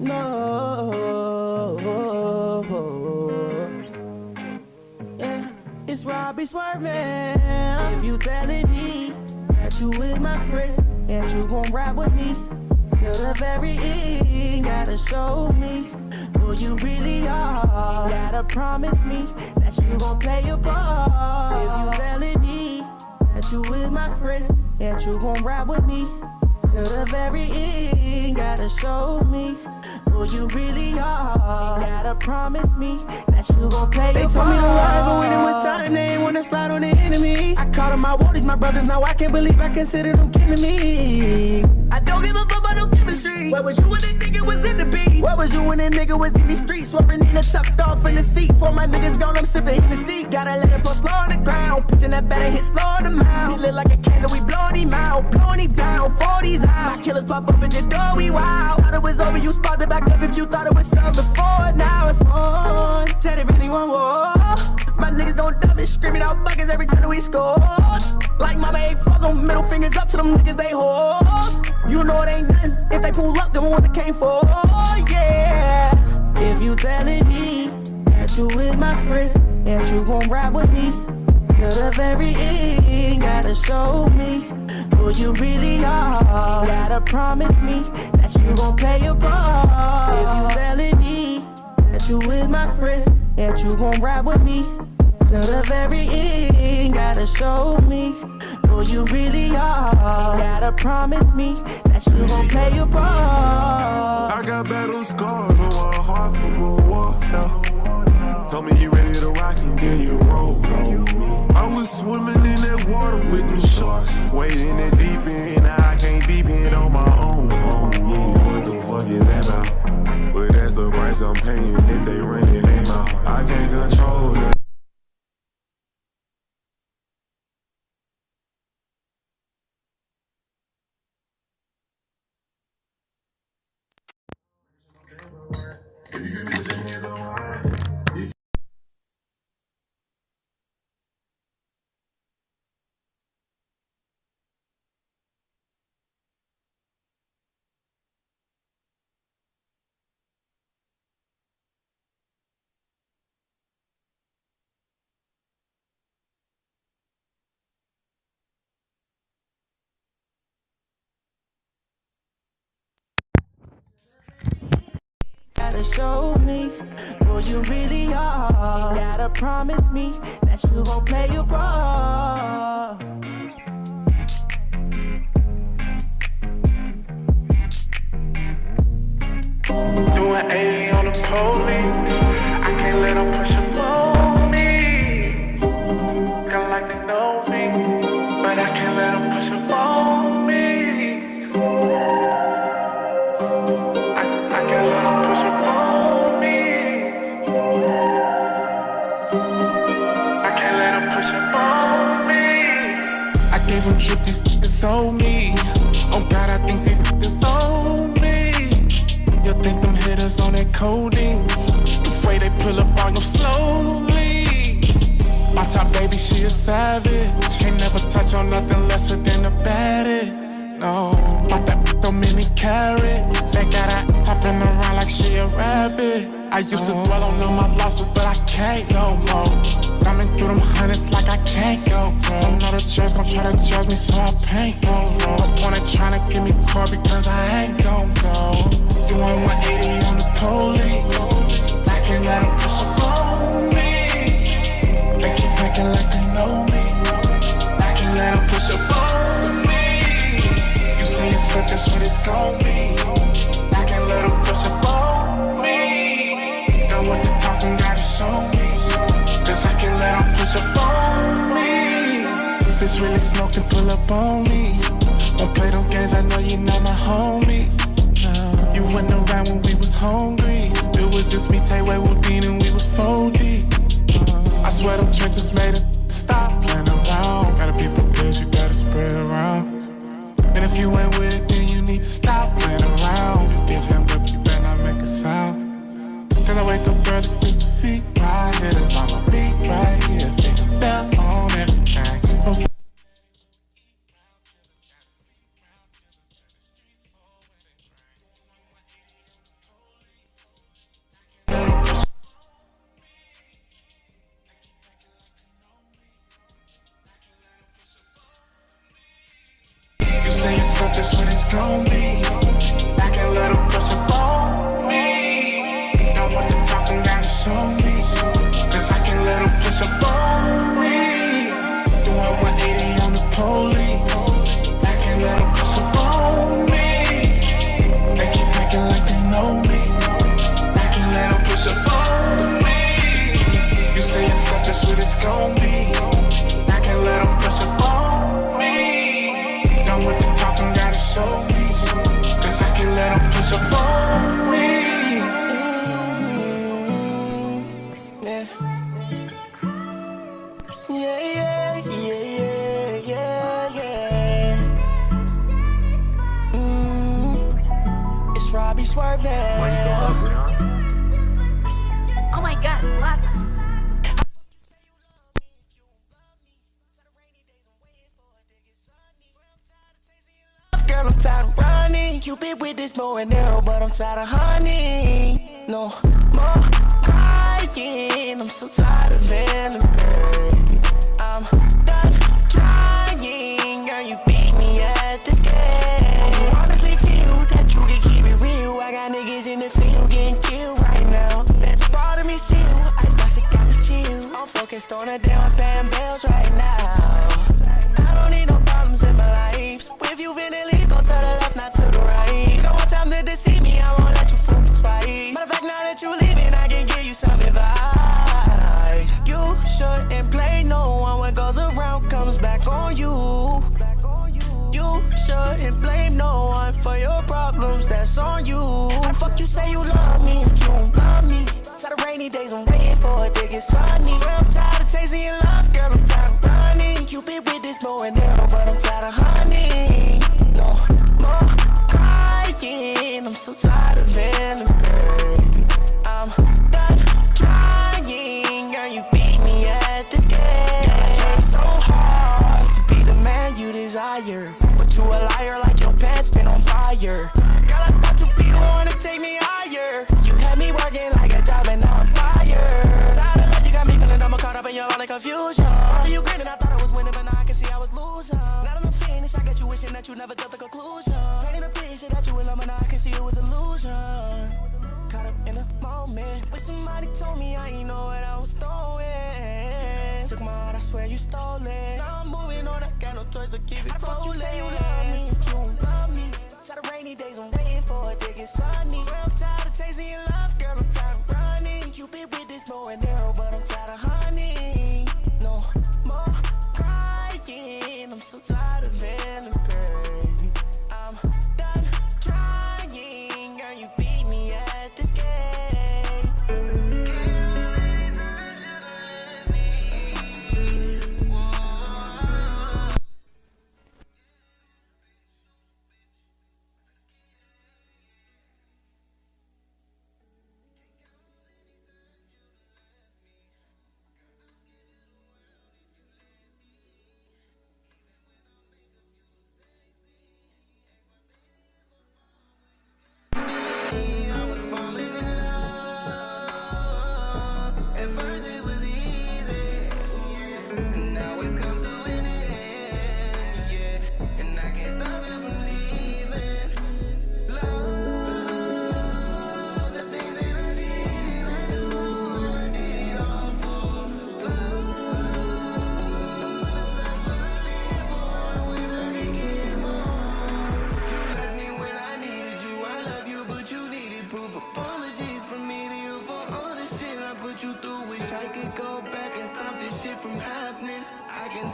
No. Yeah, it's Robby Swervin. If you telling me that you with my friend and you gon' ride with me till the very end, gotta show me who you really are. Gotta promise me that you gon' play your part. If you telling me that you with my friend and you gon' ride with me till the very end, gotta show me who you really are. Gotta promise me that you gon' play your part. They told me to ride, but when it was time, they ain't wanna slide on the enemy. I called them my wardies, my brothers, now I can't believe I consider them killing me. I don't give a fuck about no chemistry. Where was you when that nigga was in the beat? Where was you when that nigga was in the streets? Swerving in the tucked off in the seat. For my niggas gone, I'm sipping in the seat. Gotta let it blow slow on the ground. Pitching that better hit slow on the mouth. He lit like a candle, we blowing him out. Blowing him down, 40s out. My killers pop up at the door, we wow. Thought it was over, you spotted back up if you thought it was something before. Now it's on. Tell it really one more. My niggas don't dumb it, screaming out buckets every time that we score. Like mama ain't fuck them, middle fingers up to them niggas, they hoes. You know it ain't nothing, if they pull up, then what they came for, yeah. If you telling me that you with my friend and you gon' ride with me till the very end, gotta show me who you really are. Gotta promise me that you gon' play your part. If you telling me that you with my friend and you gon' ride with me till the very end, gotta show me who you really are. Gotta promise me that you gon' play your part. I got battle scars on my heart from a war. No. Told me you ready to rock and then you roll on me. I was swimming in that water with them sharks, wading in deep end. Now I can't deep end on my own. What the fuck is that about? But that's the price I'm paying if they run it in mouth. I can't control that. If you give me the hands on mine. Gotta show me who you really are. Gotta promise me that you gon' play your part. Doing 80 on the police, I can't let them push up on me. Kinda like they know me, but I can't let them push up on me. I can't let them push up on me. I can't let them push up on me. I gave them truth, these niggas owe me. Oh God, I think these niggas owe me. You think them hitters on that codeine? The way they pull up on you slowly. My top baby, she a savage. She ain't never touch on nothing lesser than the baddest. No, but that don't mean me carry. They got her topping around like she a rabbit. I used to dwell on all my losses, but I can't no more. Thumbing through them hundreds like I can't go, bro. I know the judge gon' try to judge me, so I paint go, bro. No point in tryna get me caught because I ain't gon' go. Doing 180 on the police, I can't let them push up on me. They keep acting like they know me, I can't let them push up on me. You say it's flip, that's what it's gon' be. I can't let them push up on me. Got what they talking, gotta show me, cause I can't let them push up on me. If it's really smoking, pull up on me. Don't play them games, I know you not my homie. You went around when we was hungry. It was just me, Tay-Way, Woodine, and we was 4D. I swear them trenches made it stop playing around. Gotta be prepared, you gotta spread around. And if you ain't with it, then you need to stop playing around. You get jammed up, you better not make a sound. Cause I wake up early just to feed my hitters on my beat right here. Finger bell on everything. let them push up on me. Yeah. Yeah, yeah, yeah, yeah, yeah. It's Robby Swervin. Why you go up, Rihanna? Oh my God, black. Girl, I'm tired of running. Cupid with this bow and arrow, but I'm tired of honey. No more crying. I'm so tired of feeling pain. I'm done trying. Girl, you beat me at this game. I honestly feel that you can keep it real. I got niggas in the field getting killed right now. That's a part of me still. Icebox, it got me chill. I'm focused on a damn, I'm paying bills right now. I don't need no problems in my life. So if you finna leave, go to the left, not to the right. You don't want time to deceive me, I won't let you fool me twice. Matter of fact, now that you leaving, I can give you some advice. You shouldn't play no one. What goes around comes back on you. You shouldn't blame no one for your problems, that's on you. How the fuck you say you love me if you don't love me? Tired of rainy days, I'm waiting for it to get sunny. Swear I'm tired of chasing your love, girl, I'm tired of running. Cupid with this bow and arrow, but I'm tired of honey. No more crying, I'm so tired of feeling pain. I'm done trying, girl, you beat me at this game. I tried so hard to be the man you desire, but you a liar like your pants been on fire. Girl, I thought you'd be the one to take me higher. You had me working like a job and now I'm fired. Tired of love, you got me feeling I'm caught up in your all the confusion. You grinning, I thought I was winning, but now I can see I was losing. Not enough finish, I got you wishing that you never got the conclusion. Painting a picture that you in love, but now I can see it was illusion. Caught up in a moment, when somebody told me I ain't know what I was doing. Took my heart, I swear you stole it. Now I'm moving on, I got no choice but keep it rolling. How the fuck you say you love me if you don't love me? Tired of rainy days, I'm waiting for it to get sunny. Swear I'm tired of chasing your love, girl, I'm tired of running. Cupid with this bow and arrow, but I'm tired of honey. No more crying, I'm so tired of feeling pain. I'm done trying, girl, you beat me at this game.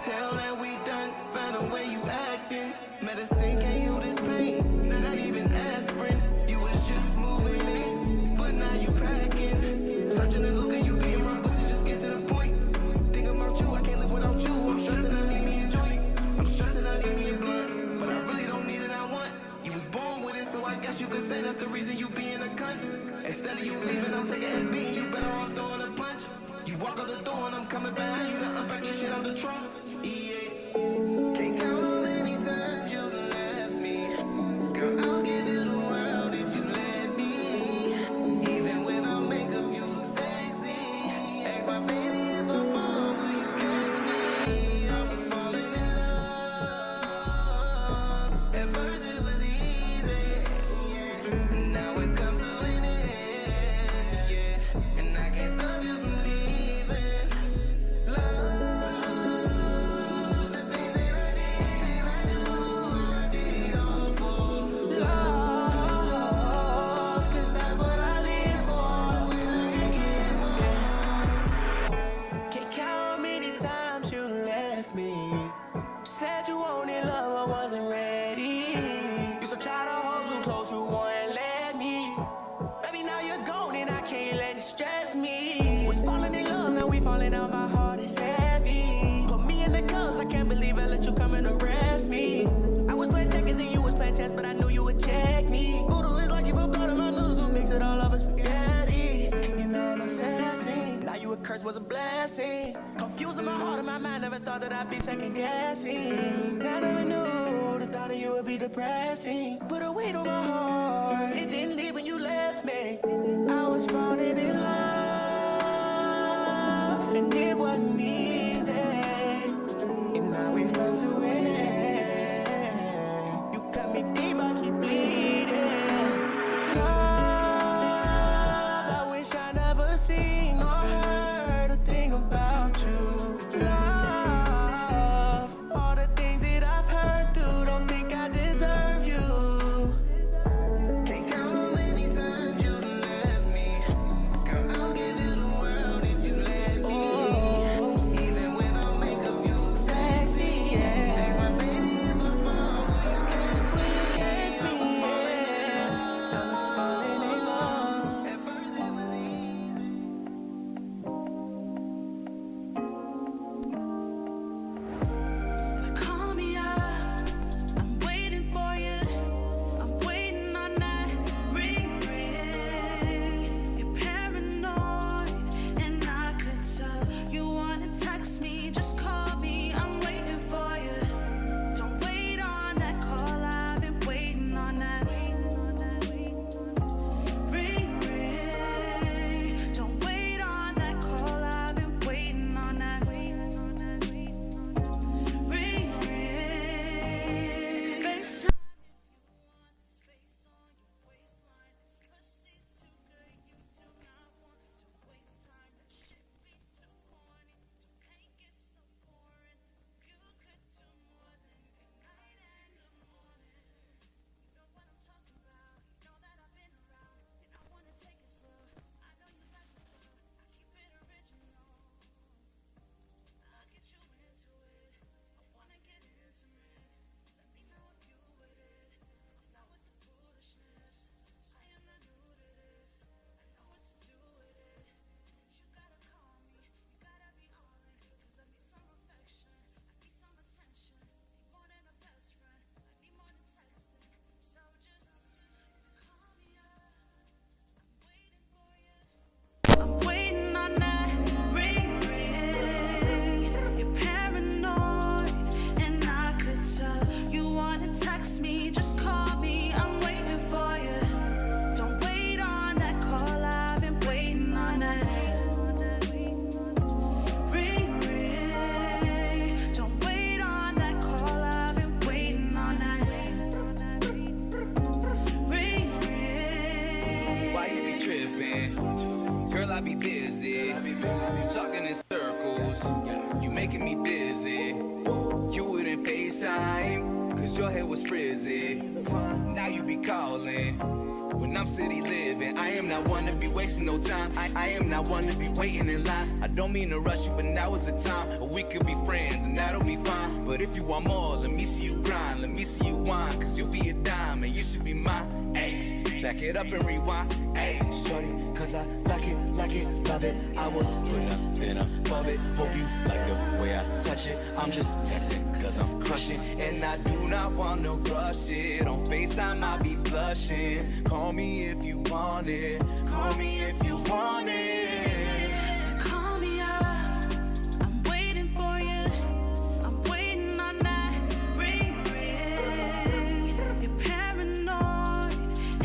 Tell that we done by the way you acting. Medicine can't heal this pain, not even aspirin. You was just moving in, but now you packing. Searching and looking, you being my pussy, just get to the point. Think about you, I can't live without you. I'm stressing, I need me a joint. I'm stressing, I need me a blunt. But I really don't need it, I want. You was born with it, so I guess you could say that's the reason you being a cunt. Instead of you leaving, I'll take an SB, you better off throwing a punch. You walk out the door and I'm coming behind you to unpack your shit out the trunk. Can't count how many times you left me. Girl, I'll give you the world if you let me. Even without makeup, you look sexy. Ask my baby if I fall, will you catch me? I was falling in love. At first it was easy. Now it's come to an end, yeah. And I can't stop you from leaving. Love. Said you wanted love, I wasn't ready. Used to try to hold you close, you wanted falling out, my heart is heavy. Put me in the cuffs, I can't believe I let you come and arrest me. I was playing checkers and you was playing chess, but I knew you would check me. Voodoo is like you put blood in my noodles, we'll mix it all up as spaghetti. You know I'm sassy, now you a curse was a blessing. Confusing my heart and my mind, never thought that I'd be second guessing. I never knew the thought of you would be depressing. Put a weight on my heart, it didn't leave when you left me. I was falling in love, and it wasn't easy. And now we've come to an end. You cut me deep, I keep bleeding. Love, I wish I never seen or heard a thing about you. Love, all the things that I've heard through, don't think I deserve you. Can't count how many times you done left me. Girl, I'll give you the world if you let me. Even without makeup, you look sexy. Ask my baby if I fall, will you catch me? I was falling in love. At first it was easy. Call me up, I'm waiting for you. I'm waiting on that ring. You're paranoid, and I could tell you wanna text me. Just call me, I'm waiting for you. Don't wait on that call, I've been waiting on that ring. Don't wait on that call, I've been waiting on that ring. FaceTime if you want the space on your waistline. This pussy's too good, you do not want to waste time. That shit be too corny, don't make it so boring. You could do more than night and the morning. You know what I'm talking about, you know that I've been around, and I wanna take it slow. I know you like the flow, I keep it original. I'll get you into it, I wanna get intimate. Let me know if you with it, I'm not with the foolishness. I am not new to this, I know what to do with it. You gotta call me, you gotta be on it, 'cause I need some affection, I need some attention. Need more than a best friend, I need more than texting. So just call me up, I'm waiting for you. I'm waiting on that ring. You're paranoid, and I could tell you wanna text me. Just call me, I'm waiting for you. Don't wait on that call, I've been waiting on that ring. Don't wait on that call, I've been waiting on that ring. Why you be tripping? Girl, I be busy. Talking in circles. You making me busy. You wouldn't FaceTime, 'cause your hair was frizzy. Now you be calling. When I'm city living, I am not one to be wasting no time. I am not one to be waiting in line. I don't mean to rush you, but now is the time. Or we could be friends, and that'll be fine. But if you want more, let me see you grind. Let me see you whine, 'cause you be a dime, and you should be mine. Ayy, back it up and rewind. Ayy, shorty, 'cause I like it, love it. I will put nothing above it. Hope you like the way I touch it. I'm just testing, 'cause I'm crushing. And I do not want no rush it. On FaceTime, I'll be blushing. Call me if you want it. Call me if you want it. Call me up, I'm waiting for you. I'm waiting on that ring. You're paranoid,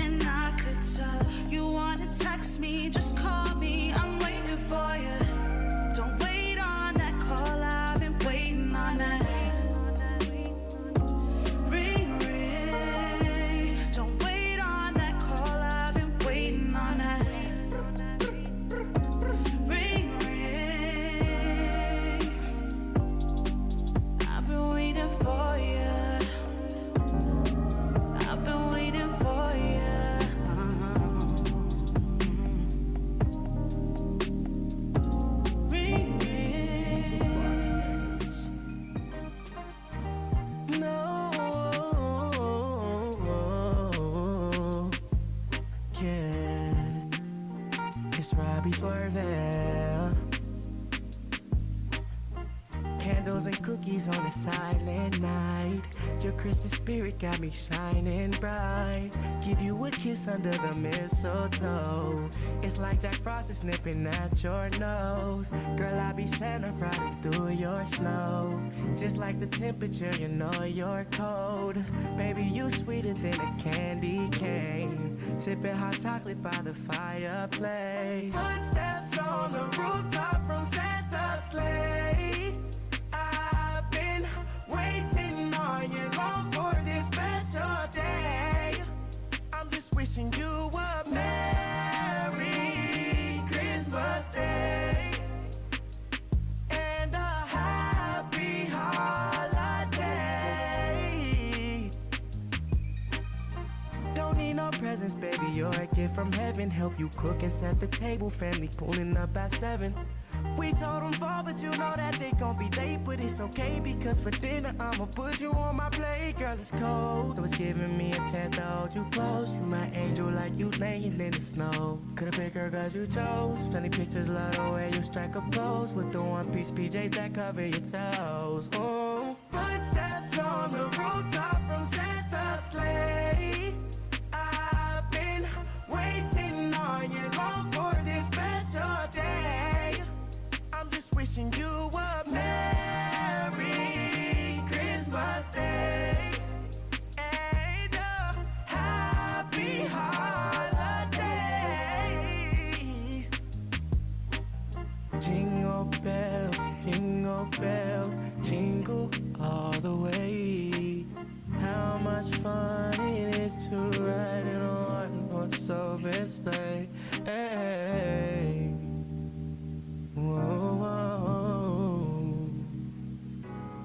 and I could tell you wanna text me. Just call me, I'm waiting for you. Don't wait on that call, I've been waiting on that ring. Don't wait on that call, I've been waiting on that ring. I've been waiting for you. I've been waiting for you. Robby Swervin. Candles and cookies on a silent night. Your Christmas spirit got me shining bright. Give you a kiss under the mistletoe. It's like Jack Frost is nipping at your nose. Girl, I be Santa riding through your snow. Just like the temperature, you know you're cold. Baby, you sweeter than a candy cane. Sipping hot chocolate by the fireplace. Footsteps on the rooftop from Santa's sleigh. I've been waiting all year long for this special day. I'm just wishing you a Merry Christmas Day and a Happy Holiday. Don't need no presents, baby, you're a gift from heaven. Help you cook and set the table, family pulling up at 7. We told them 4, but you know that they gon' be late. But it's okay, because for dinner I'ma put you on my plate. Girl, it's cold, so it's giving me a chance to hold you close. You my angel, like you laying in the snow. Could've picked her cause you chose. Plenty pictures, love the way you strike a pose with the one-piece PJs that cover your toes. Oh, footsteps on the rooftop from Santa's sleigh. I've been waiting all year long for this special day. I'm just wishing you a Merry Christmas Day and a Happy Holiday. Jingle bells, jingle all the way. How much fun it is to ride in a one-horse open sleigh. Hey. Whoa, whoa,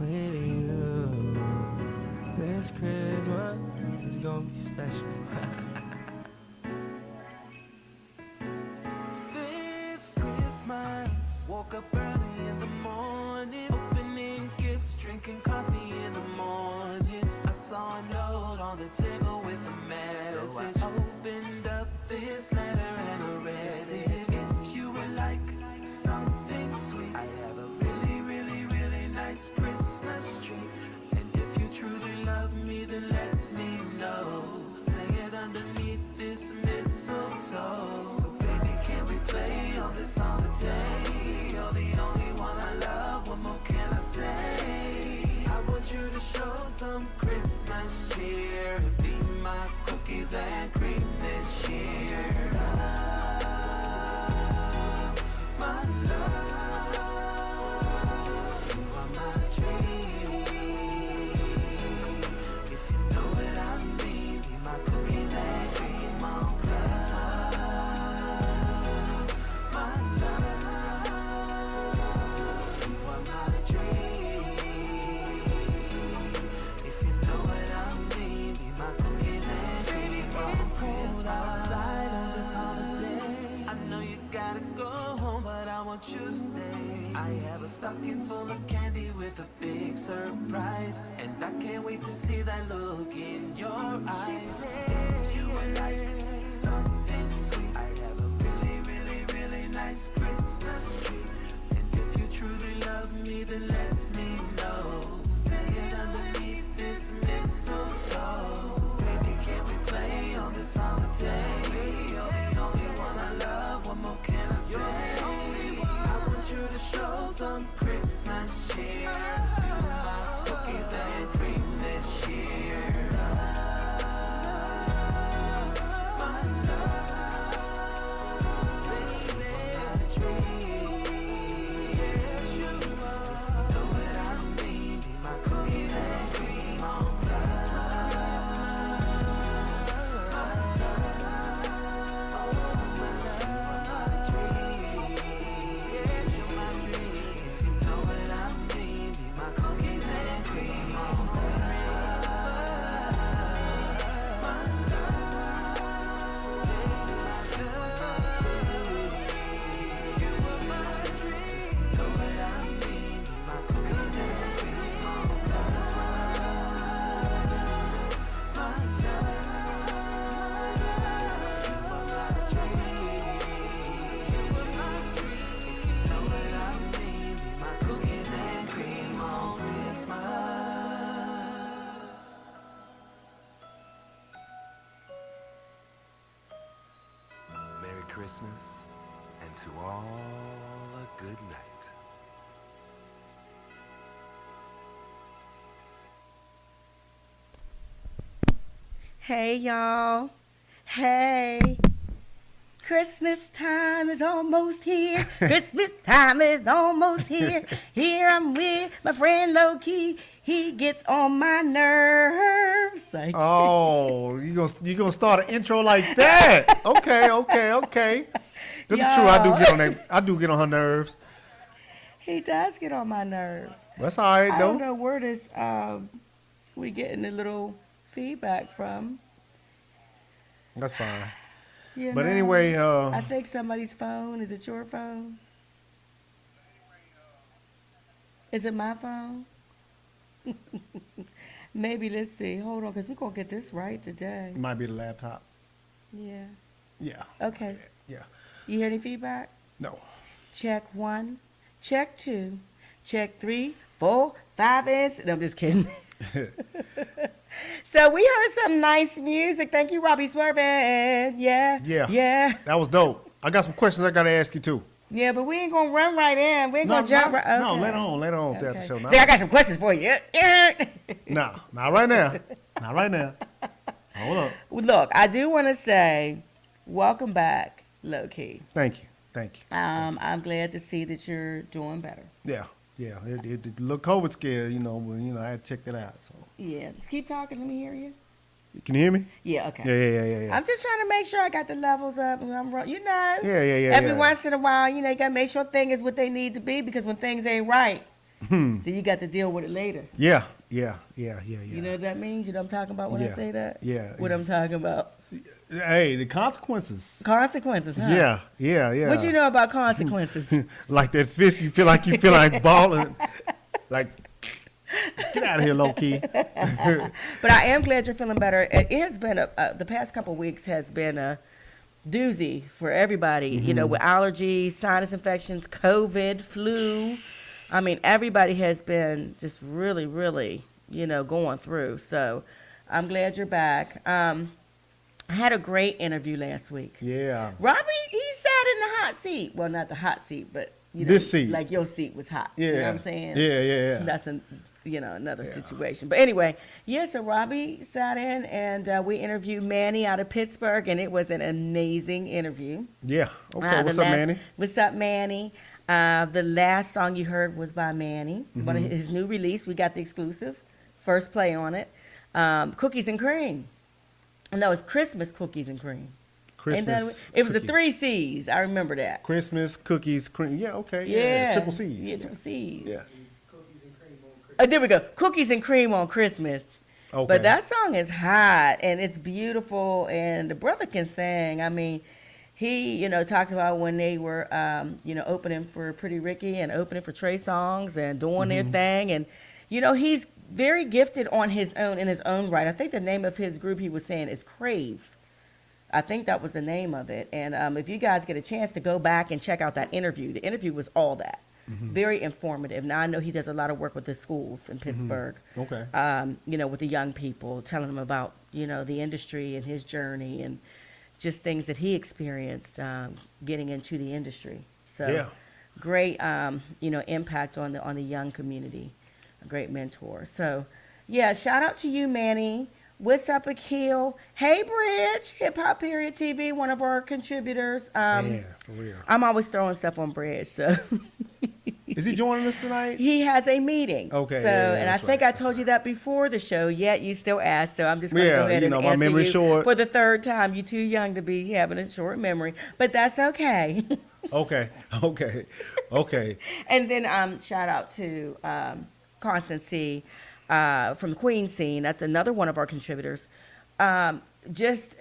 with you, this Christmas is gonna be special. This Christmas, woke up early in the morning, opening gifts, drinking coffee in the morning. I saw a note on the table with a message. So I opened up this letter and I read it. If you would like something sweet, I have a really, really, really nice Christmas treat. And if you truly love me, then let me know. Say it underneath this mistletoe. So baby, can we play on this holiday? You're the only one I love, what more can I say? I want you to show some Christmas cheer and be my cookies and cream this year. My love, you are my dream. If you know what I mean, be my cookies and cream on Christmas. My love, you are my dream. If you know what I mean, be my cookies and cream on Christmas. It's cold outside on this holiday. I know you gotta go home, but I want you to stay. I have a stocking full of candy with a big surprise, and I can't wait to see that look in your eyes. If you would like something sweet, I have a really, really, really nice Christmas treat. And if you truly love me, then let me know. Say it underneath this mistletoe. So baby, can we play on this holiday? You're the only one I love, what more can I say? I want you to show some Christmas Christmas and to all a good night. Hey, y'all. Hey. Christmas time is almost here. Christmas time is almost here. Here I'm with my friend LoKey. He gets on my nerves. Oh, you gonna start an intro like that? Okay. This is true. I do get on her nerves. He does get on my nerves. That's all right, I though. don't know where this we getting a little feedback from. That's fine. You But know, anyway, I think somebody's phone. Is it your phone? Is it my phone? Maybe, let's see. Hold on, because we're going to get this right today. it might be the laptop. Yeah. Yeah. Okay. Yeah. You hear any feedback? No. Check 1, check 2, check 3, 4, 5, and 6. No, I'm just kidding. So we heard some nice music. Thank you, Robby Swervin. Yeah. That was dope. I got some questions I got to ask you, too. Yeah, but we ain't going to run right in. We ain't going to jump right in. No, later on after the show. See, I got some questions for you. No, not right now. Not right now. Hold up. Look, I do want to say, welcome back, LoKey. Thank you. I'm glad to see that you're doing better. Yeah. The little COVID scare, but I had to check that out. So. Yeah, just keep talking. Let me hear you. Can you hear me? Yeah, okay. Yeah. I'm just trying to make sure I got the levels up. And Yeah. Every once in a while, you got to make sure things is what they need to be, because when things ain't right, then you got to deal with it later. Yeah. You know what that means? You know what I'm talking about when I say that? Yeah. What I'm talking about. Hey, the consequences. Consequences, huh? Yeah. What you know about consequences? Like that fist, you feel like balling. Like, get out of here, LoKey. But I am glad you're feeling better. It has been the past couple of weeks has been a doozy for everybody. Mm-hmm. With allergies, sinus infections, COVID, flu. I mean, everybody has been just really, really, going through. So I'm glad you're back. I had a great interview last week. Yeah. Robby, he sat in the hot seat. Well, not the hot seat, but this seat. Like your seat was hot. Yeah. You know what I'm saying? Yeah. That's another situation. But anyway, so Robby sat in and we interviewed Manny out of Pittsburgh, and it was an amazing interview. Yeah. Okay. What's up, Manny? What's up, Manny? The last song you heard was by Manny, one of his new release. We got the exclusive first play on it. Cookies and Cream. No, it's Christmas Cookies and Cream. Christmas. It was the 3 C's. I remember that. Christmas, cookies, cream. Yeah, okay. Yeah. Triple C. Yeah, triple C's. Yeah. There we go. Cookies and Cream on Christmas. Okay. But that song is hot and it's beautiful, and the brother can sing. I mean, he, talks about when they were, opening for Pretty Ricky and opening for Trey Songz and doing their thing. And, he's very gifted on his own, in his own right. I think the name of his group he was saying is Crave. I think that was the name of it. And if you guys get a chance to go back and check out that interview, the interview was all that. Very informative. Now, I know he does a lot of work with the schools in Pittsburgh. Okay. With the young people, telling them about, the industry and his journey and just things that he experienced getting into the industry. So great, impact on the young community. A great mentor. So, shout out to you, Manny. What's up, Akil? Hey, Bridge, Hip Hop Period TV, one of our contributors. For real. I'm always throwing stuff on Bridge, so. Is he joining us tonight? He has a meeting. Okay. So, and I think I told you that before the show, yet you still ask. So I'm just going to go ahead and my answer memory's you short. for the third time. You're too young to be having a short memory, but that's okay. Okay. And then shout out to Constance C from the Queen scene. That's another one of our contributors. Just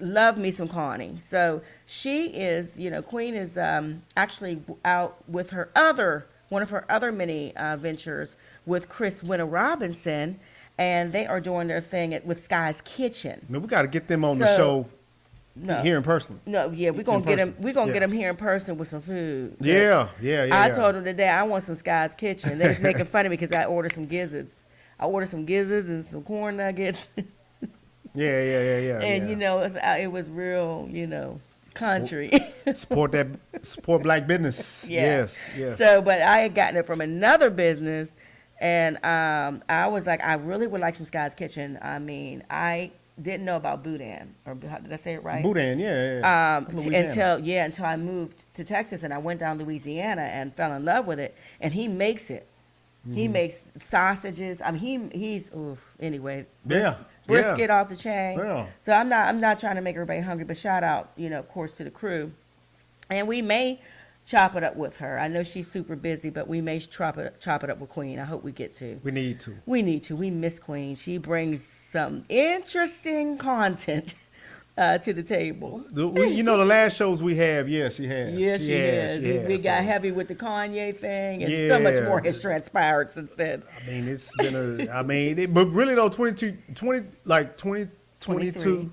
love me some Connie. So she is, Queen is actually out with one of her other many ventures with Chris Winter Robinson, and they are doing their thing with Sky's Kitchen. Man, we got to get them on the show here in person. No, yeah, we're gonna get them. We're gonna get them here in person with some food. Yeah. I told them today I want some Sky's Kitchen. They was making fun of me because I ordered some gizzards. I ordered some gizzards and some corn nuggets. Yeah. And it was real, country. Support black business. Yeah. Yes. So, but I had gotten it from another business, and I was like, I really would like some Sky's Kitchen. I mean, I didn't know about Boudin, or did I say it right? Boudin, yeah. Until I moved to Texas, and I went down to Louisiana and fell in love with it. And he makes it. He makes sausages. I mean, he's anyway. Brisket off the chain. Yeah. So I'm not trying to make everybody hungry, but shout out, of course, to the crew. And we may chop it up with her. I know she's super busy, but we may chop it up with Queen. I hope we get to. We need to. We miss Queen. She brings some interesting content to the table. The last shows we have, she has. Yes, she has. We got heavy with the Kanye thing, and so much more has transpired since then. I mean, it's been but really though, 2022,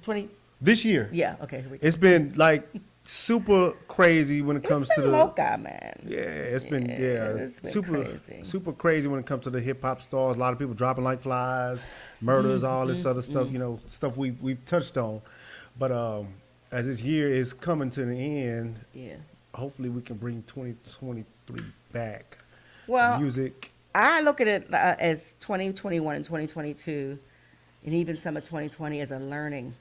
this year. Yeah, okay. Here we go. It's been like super crazy when it comes to the loca, man. Yeah, it's been super crazy when it comes to the hip hop stars. A lot of people dropping like flies, murders, all this other stuff. Stuff we've touched on. But as this year is coming to the end, hopefully we can bring 2023 back. Well, music. I look at it as 2021 and 2022, and even some of 2020 as a learning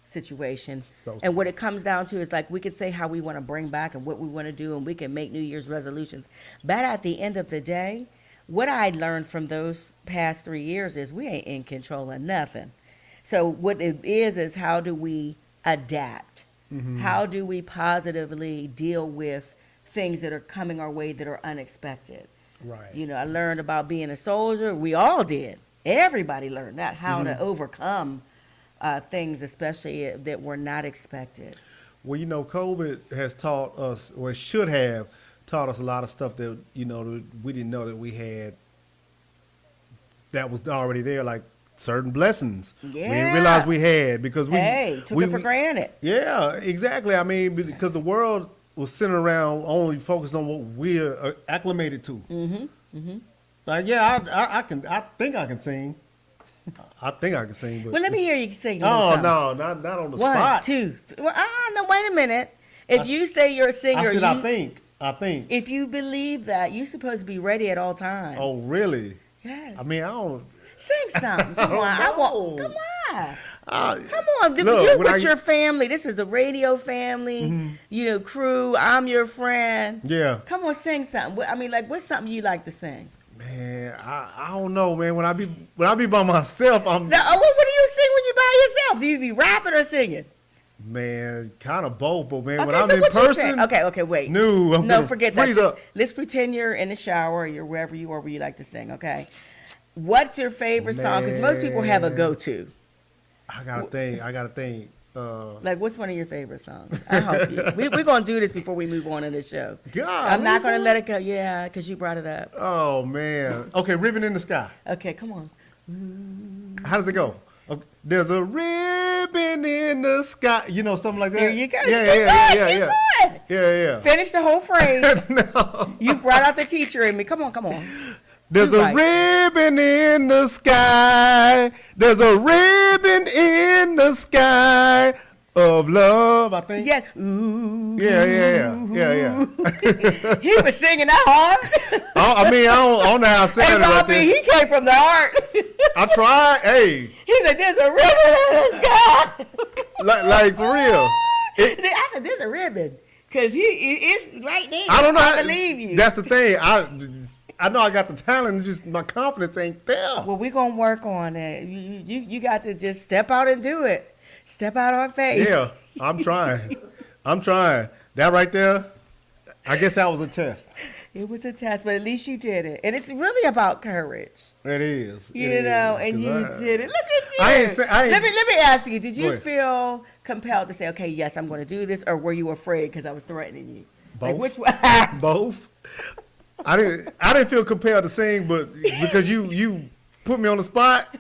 situation. And what it comes down to is like we could say how we want to bring back and what we want to do, and we can make New Year's resolutions. But at the end of the day, what I learned from those past 3 years is we ain't in control of nothing. So what it is how do we adapt? How do we positively deal with things that are coming our way that are unexpected? Right. I learned about being a soldier. We all did. Everybody learned that, how to overcome things, especially that were not expected. Well, COVID has taught us, or it should have taught us a lot of stuff that, that we didn't know that we had that was already there, like certain blessings we didn't realize we had because we took it for granted. Yeah, exactly. I mean, because the world was sitting around only focused on what we're acclimated to. Like, I think I can sing. I think I can sing. But well, let me hear you sing. Oh, no, not on the spot. 1, 2, 3. Well, no, wait a minute. If you say you're a singer, I said I think. If you believe that, you're supposed to be ready at all times. Oh, really? Yes. I mean, I don't. Sing something. Come on. Come on. Come on. Look, you're with your family. This is the radio family, crew. I'm your friend. Yeah. Come on, sing something. I mean, like, what's something you like to sing? Man, I don't know, man. When I be by myself, I'm. Now, what do you sing when you're by yourself? Do you be rapping or singing? Man, kind of both, but man, okay, when I'm so in person. Okay, wait. No, forget that. Let's pretend you're in the shower or you're wherever you are where you like to sing, okay? What's your favorite song? Because most people have a go-to. I gotta think. Like, what's one of your favorite songs? I hope you. We're gonna do this before we move on in the show. God, I'm not gonna let it go. Yeah, because you brought it up. Oh man. Okay, Ribbon in the Sky. Okay, come on. How does it go? Okay. There's a ribbon in the sky. Something like that. There you go. Yeah. Finish the whole phrase. No. You brought out the teacher in me. Come on. There's a ribbon in the sky. There's a ribbon in the sky of love, I think. Yes. Ooh. Yeah. He was singing that hard. I don't know how I said it right there. He came from the heart. I tried. Hey. He said, there's a ribbon in the sky. like for real. I said, there's a ribbon. Because it's right there. I don't know. I believe you. That's the thing. I know I got the talent, just my confidence ain't there. Well, we're going to work on it. You got to just step out and do it. Step out on faith. Yeah, I'm trying. That right there, I guess that was a test. It was a test, but at least you did it. And it's really about courage. It is. And you did it. Look at you. Let me ask you, did you feel compelled to say, okay, yes, I'm going to do this, or were you afraid because I was threatening you? Both. Like, which one? Both. I didn't feel compelled to sing, but because you put me on the spot,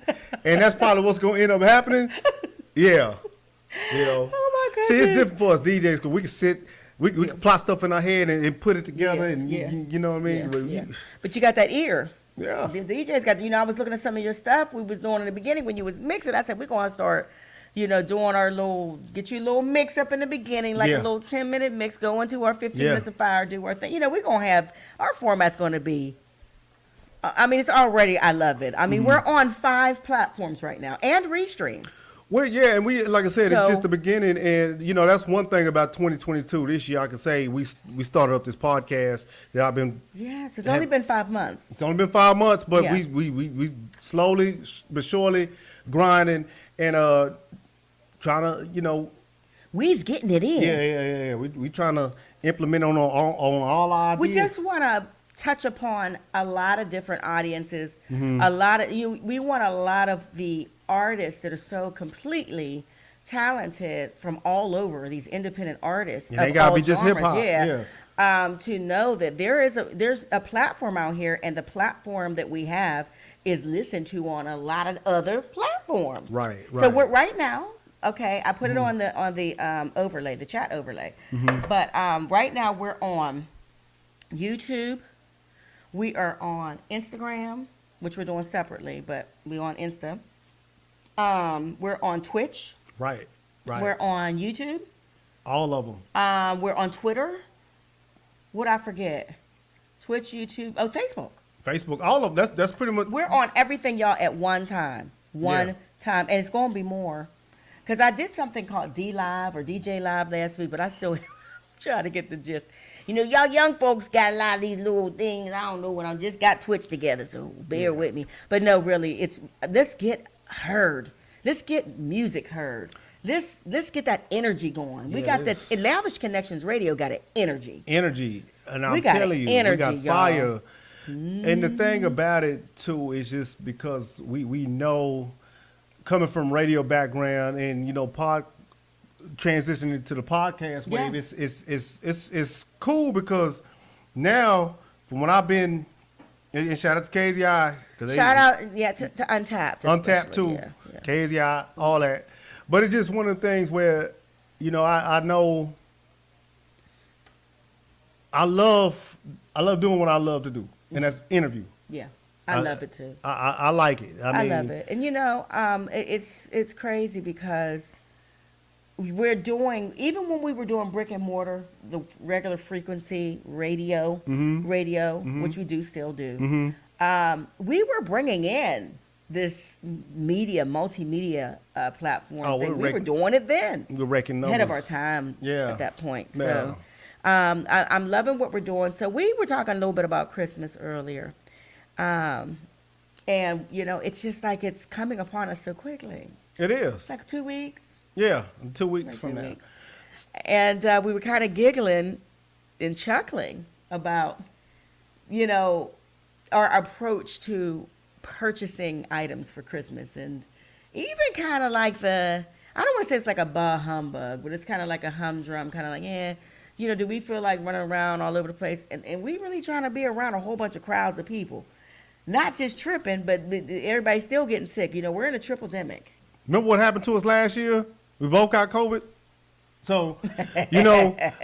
and that's probably what's going to end up happening. Yeah. Oh my goodness. See, it's different for us DJs because we can sit, we can plot stuff in our head and put it together, you know what I mean? But you got that ear. Yeah. The DJs got, I was looking at some of your stuff we was doing in the beginning when you was mixing. I said, we're going to start doing our get you a little mix up in the beginning, like a little 10-minute mix, go into our 15 minutes of fire, do our thing. We're going to have, our format's going to be, it's already, I love it. We're on 5 platforms right now and Restream. Well, yeah, and we, like I said, it's just the beginning, and that's one thing about 2022 this year. I can say we started up this podcast that I've been. Yes, it's only been 5 months. It's only been 5 months, but we slowly but surely grinding and trying to we's getting it in. Yeah. We trying to implement on all our ideas. We just want to touch upon a lot of different audiences. A lot of we want a lot of the artists that are so completely talented from all over, these independent artists. And they gotta be just hip hop. To know that there's a platform out here, and the platform that we have is listened to on a lot of other platforms. Right. So we're right now. Okay, I put it on the overlay, the chat overlay. But right now we're on YouTube. We are on Instagram, which we're doing separately, but we're on Insta. We're on Twitch. Right. We're on YouTube. All of them. We're on Twitter. What'd I forget? Twitch, YouTube. Oh, Facebook. All of them. That's pretty much. We're on everything, y'all, at one time. One time. And it's going to be more. Because I did something called D Live or DJ Live last week, but I still try to get the gist. Y'all young folks got a lot of these little things. I don't know when I just got Twitch together, so bear with me. But no, really, let's get heard. Let's get music heard. Let's get that energy going. We got this. Lavish Connections Radio got an energy. Energy. And I'm telling you, we got fire. Y'all. And the thing about it, too, is just because we know, coming from radio background and, transitioning to the podcast wave, it's cool because now, from what I've been, and shout out to KZI. Shout out, to Untapped. Untapped too, KZI, all that. But it's just one of the things where, I know I love doing what I love to do, and that's interview. Yeah. I love it too. I like it. I love it. And it's crazy because we're doing, even when we were doing brick and mortar, the regular frequency radio, which we do still do, we were bringing in this multimedia platform thing. We were doing it then. We were wrecking numbers. Ahead of our time at that point. Yeah. So I'm loving what we're doing. So we were talking a little bit about Christmas earlier. And, it's just like it's coming upon us so quickly. It is. It's like 2 weeks. Yeah, 2 weeks from now. And we were kind of giggling and chuckling about, our approach to purchasing items for Christmas. And even kind of like I don't want to say it's like a bah humbug, but it's kind of like a humdrum, kind of like, do we feel like running around all over the place? And we really trying to be around a whole bunch of crowds of people. Not just tripping, but everybody's still getting sick. We're in a triple-demic. Remember what happened to us last year? We both got COVID. So,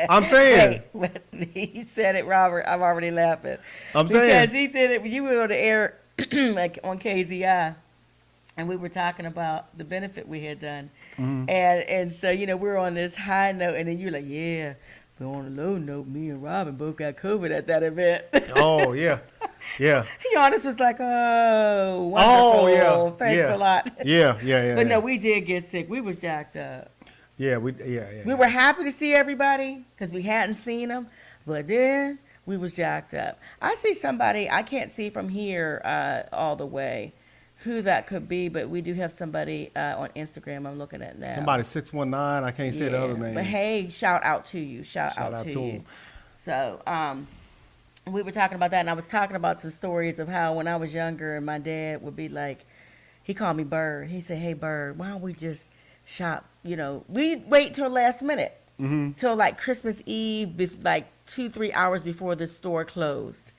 I'm saying. Wait, he said it, Robert. I'm already laughing. I'm saying. Because he did it when you were on the air like on KZI, and we were talking about the benefit we had done. And so, we were on this high note, and then you're like, yeah. But on a low note, me and Robin both got COVID at that event. Oh, yeah. Yeah. Giannis was like, oh, wonderful. Oh, yeah. Thanks a lot. Yeah. But no, we did get sick. We was jacked up. Yeah, we were happy to see everybody because we hadn't seen them. But then we was jacked up. I see somebody, I can't see from here all the way who that could be, but we do have somebody on Instagram I'm looking at now. Somebody 619, I can't say the other name. But hey, shout out to you. Shout out to you. So, we were talking about that, and I was talking about some stories of how when I was younger and my dad would be like, he called me Bird. He said, hey, Bird, why don't we just shop? We'd wait till last minute, till like Christmas Eve, like 2-3 hours before the store closed.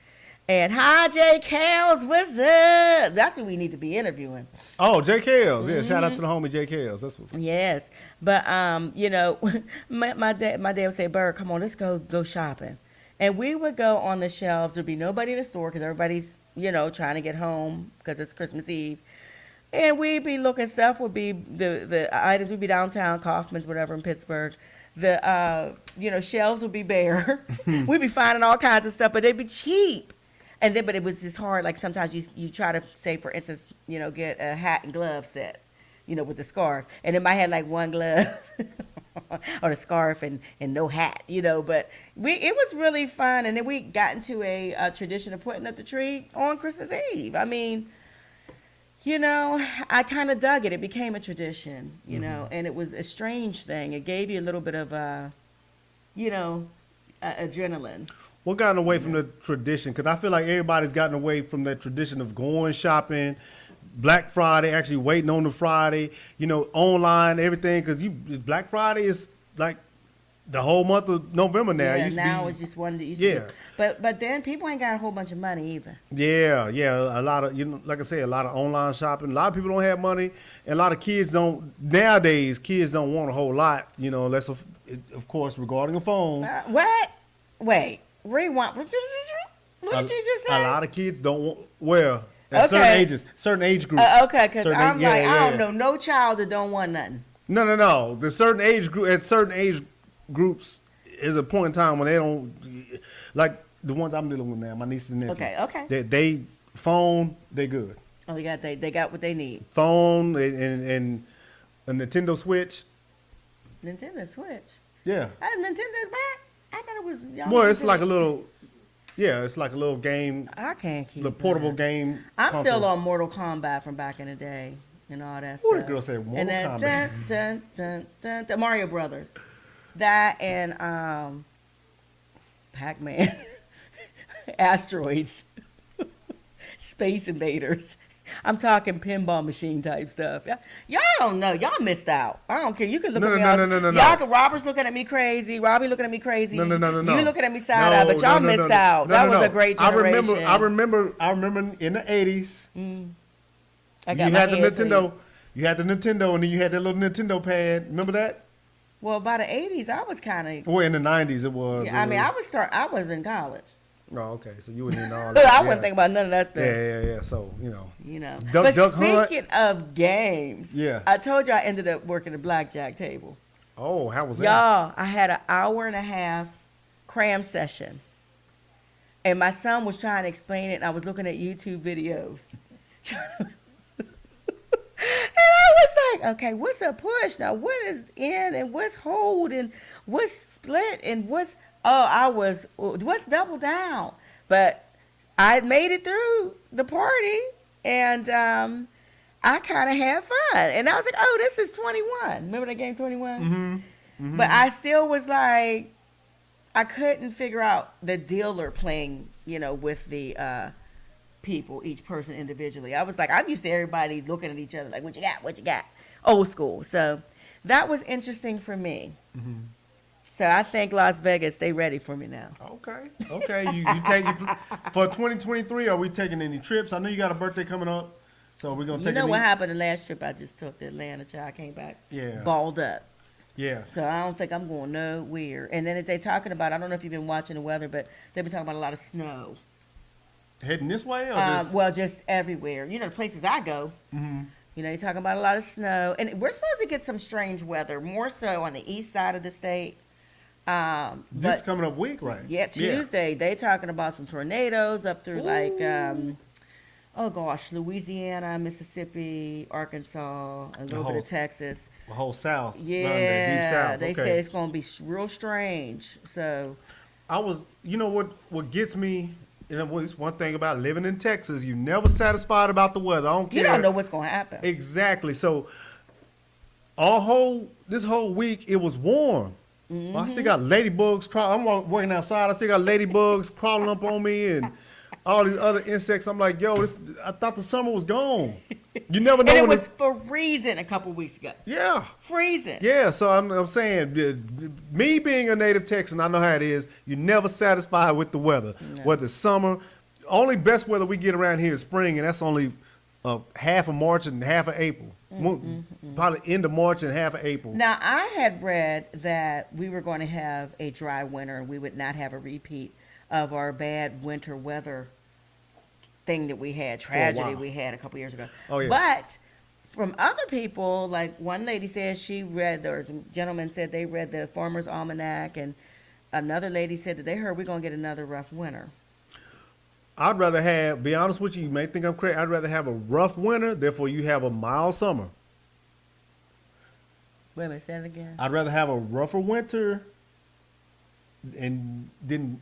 And hi, J. Kales, what's up? That's who we need to be interviewing. Oh, J. Kales. Yeah, shout out to the homie J. Kales. That's what's up. Yes. But, my dad would say, Bird, come on, let's go shopping. And we would go on the shelves. There'd be nobody in the store because everybody's, trying to get home because it's Christmas Eve. And we'd be looking, stuff would be, the items would be downtown, Kaufman's, whatever, in Pittsburgh. The, shelves would be bare. We'd be finding all kinds of stuff, but they'd be cheap. And then, but it was just hard. Like sometimes you try to, say, for instance, get a hat and glove set, with the scarf. And it might have like one glove or the scarf and no hat, but it was really fun. And then we got into a tradition of putting up the tree on Christmas Eve. I mean, I kind of dug it. It became a tradition, and it was a strange thing. It gave you a little bit of, adrenaline. What gotten away from the tradition? Because I feel like everybody's gotten away from that tradition of going shopping, Black Friday, actually waiting on the Friday, online, everything. Because Black Friday is like the whole month of November now. Yeah, now it's just one. But then people ain't got a whole bunch of money either. Yeah, a lot of like I say, a lot of online shopping. A lot of people don't have money, and a lot of kids don't. Nowadays, kids don't want a whole lot, unless of course regarding a phone. What? Wait, rewind. What did you just say? A lot of kids don't want. Well, at certain ages, certain age groups. Okay, because I'm I don't know no child that don't want nothing. No. The certain age group at certain age groups is a point in time when they don't like. The ones I'm dealing with now, my nieces and nephews. Okay. They phone, they good. Oh, they got what they need. Phone and a Nintendo Switch. Nintendo Switch. Yeah. Nintendo's back. I thought it was. Well, it's like a little. Yeah, it's like a little game. I can't keep. The portable game. I'm console. still on Mortal Kombat from back in the day and all that What stuff. the girl said? Mortal and Kombat. Dun, the Mario Brothers. That and Pac-Man. Asteroids, Space Invaders. I'm talking pinball machine type stuff. Y'all don't know. Y'all missed out. I don't care. You can look at me. No. Y'all can. Robert's looking at me crazy. Robbie looking at me crazy. No. You looking at me side eye, but y'all missed out. That was a great generation. I remember in the 80s. I got you had the Nintendo. You had the Nintendo, and then you had that little Nintendo pad. Remember that? Well, by the 80s, I was kind of. Well, in the 90s, it was. Yeah, I mean, I was in college. Oh, okay. So you wouldn't know all that. I wouldn't think about none of that stuff. Yeah. So, But speaking of games, yeah. I told you I ended up working the blackjack table. Oh, how was that? Y'all, I had an hour and a half cram session. And my son was trying to explain it, and I was looking at YouTube videos. And I was like, okay, what's a push? Now, what is in and what's hold and what's split and what's double down? But I made it through the party, and I kind of had fun. And I was like, oh, this is 21. Remember that game 21? Mm-hmm. But I still was like, I couldn't figure out the dealer playing, with the people, each person individually. I was like, I'm used to everybody looking at each other like, what you got? Old school. So that was interesting for me. Mm-hmm. So I think Las Vegas, they ready for me now. Okay. You take it for 2023. Are we taking any trips? I know you got a birthday coming up, so we're gonna take. What happened the last trip I just took to Atlanta? I came back balled up. Yeah. So I don't think I'm going nowhere. And then if they're talking about, I don't know if you've been watching the weather, but they've been talking about a lot of snow. Heading this way or just? Well, just everywhere. The places I go. Mm-hmm. You're talking about a lot of snow, and we're supposed to get some strange weather, more so on the east side of the state. This coming up week, right? Yeah, Tuesday. They talking about some tornadoes up through Louisiana, Mississippi, Arkansas, a little bit of Texas. The whole South. Yeah, deep South. They say it's going to be real strange. So, what gets me, it's one thing about living in Texas, you're never satisfied about the weather. I don't care. You don't know what's going to happen. Exactly. So, this whole week it was warm. Mm-hmm. I still got ladybugs crawling. I'm working outside. I still got ladybugs crawling up on me and all these other insects. I'm like, I thought the summer was gone. You never know. And it was freezing a couple weeks ago. Yeah. Freezing. Yeah, so I'm saying, me being a native Texan, I know how it is. You're never satisfied with the weather. No. Whether it's summer, only best weather we get around here is spring, and that's only half of March and half of April. Probably end of March and half of April. Now, I had read that we were going to have a dry winter and we would not have a repeat of our bad winter weather thing that we had, tragedy we had a couple years ago. Oh, yeah. But from other people, like one lady said she read, or some gentleman said they read the Farmer's Almanac, and another lady said that they heard we're going to get another rough winter. I'd rather have, be honest with you, you may think I'm crazy, I'd rather have a rough winter, therefore you have a mild summer. Wait a minute, say that again. I'd rather have a rougher winter and then,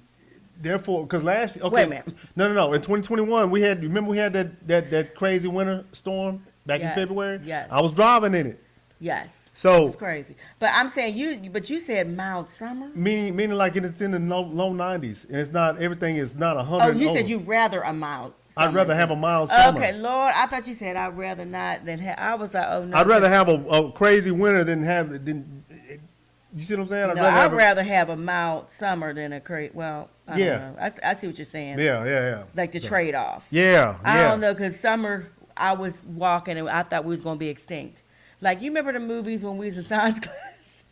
therefore, because last year, okay. Wait a minute. No. In 2021, we had, remember we had that crazy winter storm back in February? Yes. I was driving in it. Yes. So it's crazy. But I'm saying you said mild summer? Meaning like it's in the low 90s, and it's not, everything is not 100. Oh, you said you'd rather a mild summer. I'd rather have a mild summer. Okay, Lord, I thought you said I'd rather not than have, I was like, oh no. I'd rather have a crazy winter than have, you see what I'm saying? I'd rather have a mild summer than a crazy, well, I don't know. I see what you're saying. Yeah. Like the trade-off. Yeah. I don't know, because summer, I was walking and I thought we was going to be extinct. Like, you remember the movies when we was in science class?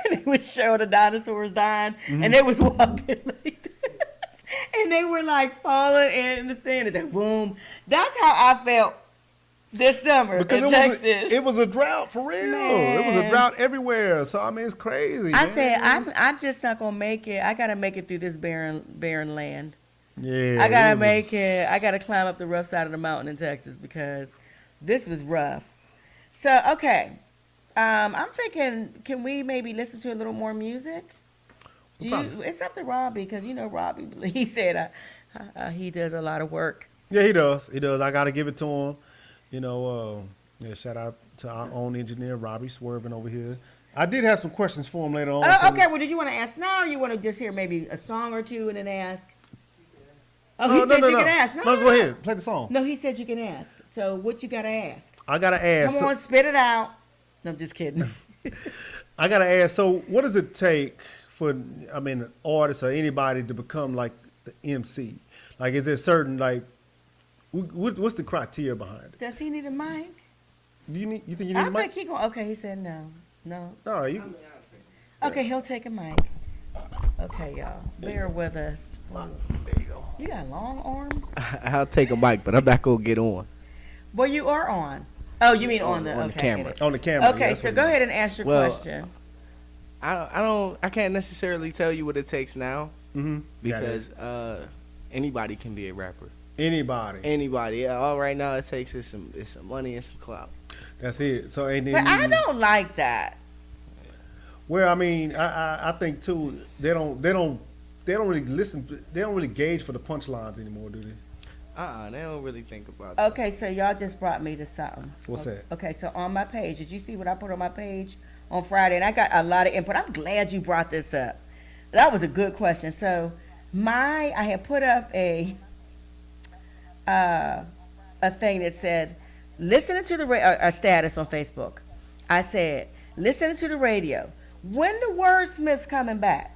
And they would show the dinosaurs dying, and they was walking like this. And they were like falling in the sand, and then boom. That's how I felt this summer in Texas. It was a drought for real. Man. It was a drought everywhere. So I mean, it's crazy. I said, I'm just not gonna make it. I gotta make it through this barren land. Yeah. I gotta make it. I gotta climb up the rough side of the mountain in Texas because this was rough. So okay, I'm thinking, can we maybe listen to a little more music? It's up to Robby, because you know Robby. He said he does a lot of work. Yeah, he does. I gotta give it to him. You know, shout out to our own engineer, Robby Swervin over here. I did have some questions for him later on. Okay, well, did you want to ask now, or you want to just hear maybe a song or two and then ask? Oh, he said you can ask. No, go ahead. Play the song. No, he said you can ask. So what you got to ask? I got to ask. Come on, spit it out. No, I'm just kidding. I got to ask, so what does it take for, an artist or anybody to become like the MC? Like, is there certain, like, what's the criteria behind it? Does he need a mic? You think you need a mic? Okay, he said no. No, you. Okay, he'll take a mic. Okay, y'all, bear with us. There you go. You got a long arm? I'll take a mic, but I'm not gonna get on. Well, you are on. Oh, you mean on the camera? On the camera. Okay, so go ahead and ask your question. I can't necessarily tell you what it takes now, because anybody can be a rapper. Anybody. Yeah, all right now it takes is some money and some clout. That's it. So but I don't like that. Well, I mean, I think too, they don't really listen. They don't really gauge for the punchlines anymore, do they? They don't really think about that. Okay, so y'all just brought me to something. What's that? Okay, so on my page, did you see what I put on my page on Friday? And I got a lot of input. I'm glad you brought this up. That was a good question. So I had put up a thing that said, listening to a status on Facebook. I said, listening to the radio. When the wordsmiths coming back?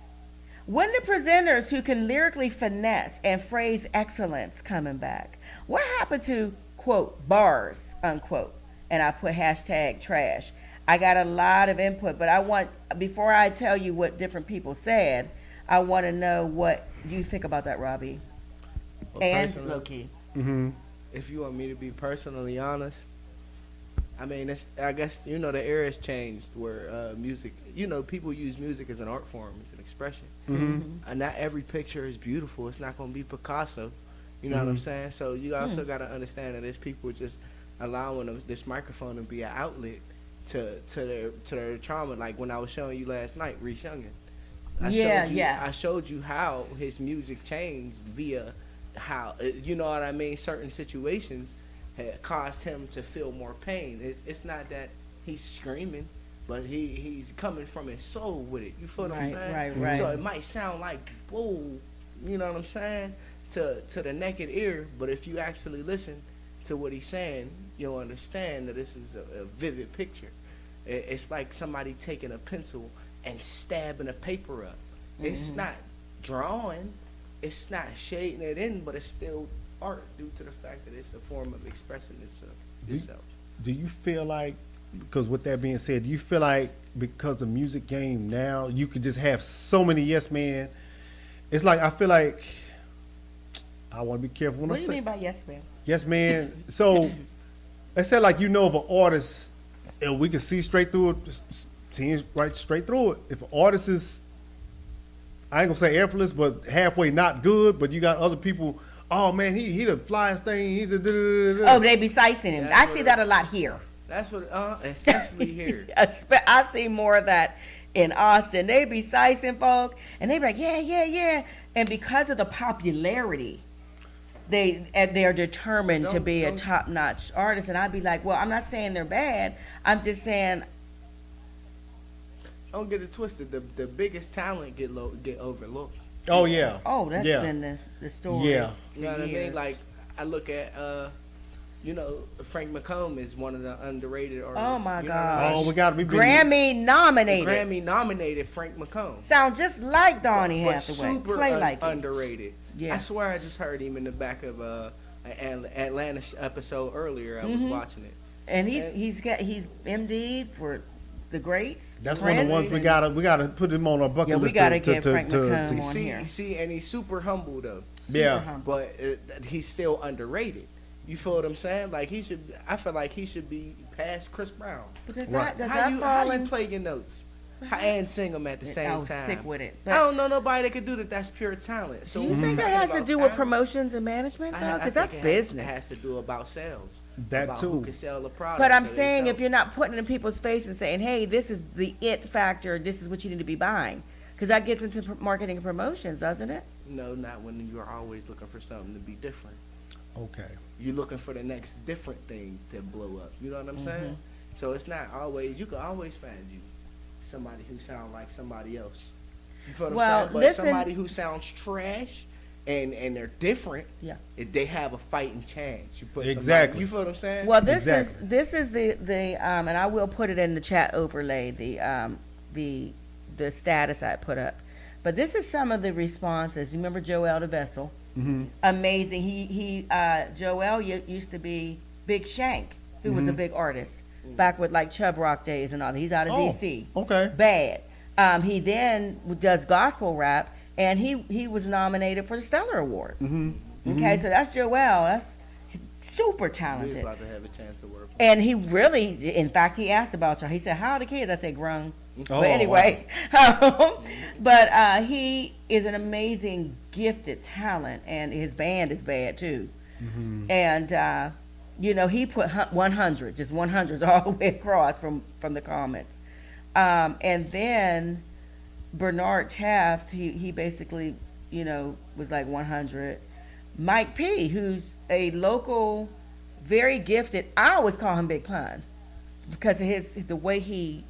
When the presenters who can lyrically finesse and phrase excellence coming back? What happened to, quote, bars, unquote? And I put hashtag trash. I got a lot of input, but before I tell you what different people said, I want to know what you think about that, Robby. Well, and LoKey. Mm-hmm. If you want me to be personally honest, I mean, I guess, the era has changed where music, people use music as an art form, as an expression. Mm-hmm. And not every picture is beautiful. It's not going to be Picasso. You know what I'm saying? So you also got to understand that there's people just allowing this microphone to be an outlet to their trauma. Like when I was showing you last night, Reese Youngin. I showed you how his music changed via how, you know what I mean? Certain situations had caused him to feel more pain. It's not that he's screaming, but he's coming from his soul with it. You feel what I'm saying? Right. So it might sound like, whoa, you know what I'm saying, to the naked ear, but if you actually listen to what he's saying, you'll understand that this is a vivid picture. It's like somebody taking a pencil and stabbing a paper up. It's not drawing, it's not shading it in, but it's still art due to the fact that it's a form of expressing itself. Do you feel like, because with that being said, do you feel like because the music game now, you could just have so many yes men? It's like, I feel like, I want to be careful when I say. What do you mean by yes man? Yes man. So They said like if an artist, and we can see straight through it, seeing right straight through it. If an artist is, I ain't gonna say effortless, but halfway not good, but you got other people. Oh man, he the flyest thing. He the. Oh, they be sicing him. I see that a lot here. That's what, especially here. I see more of that in Austin. They be sicing folk, and they be like, yeah. And because of the popularity, they're determined to be a top-notch artist. And I'd be like, well, I'm not saying they're bad. I'm just saying. Don't get it twisted. The biggest talent get overlooked. Oh yeah. Oh, that's been the story. Yeah. You know what I mean? Like I look at Frank McComb is one of the underrated artists. Oh my God! Oh, we got to be Grammy nominated. Grammy nominated Frank McComb. Sound just like Donny Hathaway. Super Play like underrated. Yeah. I swear I just heard him in the back of an Atlanta episode earlier. I was watching it. And he's MD'd for the greats. That's one of the ones we gotta put him on our bucket list. Yeah, we gotta get Frank McComb on here. See, and he's super humble though. Yeah. But he's still underrated. You feel what I'm saying? Like I feel like he should be past Chris Brown. But does how that you play your notes and sing them at the same time? Sick with it. I don't know nobody that could do that. That's pure talent. So do you think that has to do with promotions and management though? Because that's business. It has to do about sales. That about too. Who can sell the product. But I'm saying if you're not putting it in people's face and saying, hey, this is the it factor, this is what you need to be buying. Because that gets into marketing and promotions, doesn't it? No, not when you're always looking for something to be different. Okay. You're looking for the next different thing to blow up. You know what I'm saying? So it's not always, you can always find you somebody who sounds like somebody else. You feel what I'm saying? But somebody who sounds trash and they're different, they have a fighting chance. You put exactly. You feel what I'm saying? Well, this is the and I will put it in the chat overlay, the status I put up. But this is some of the responses. You remember Joel the Vessel? Mm-hmm. Amazing. He Joel used to be Big Shank, who was a big artist back with like Chub Rock days and all that. He's out of DC. Okay. Bad. He then does gospel rap, and he was nominated for the Stellar Awards. Mm-hmm. Okay, so that's Joel. That's super talented. He's about to have a chance to work. And he really, in fact, he asked about y'all. He said, "How are the kids?" I said, "Grown." But anyway, wow. But he is an amazing, gifted talent, and his band is bad too. Mm-hmm. And he put 100, just 100s all the way across from the comments. And then Bernard Taft, he basically, was like 100. Mike P, who's a local, very gifted. I always call him Big Pun because of the way he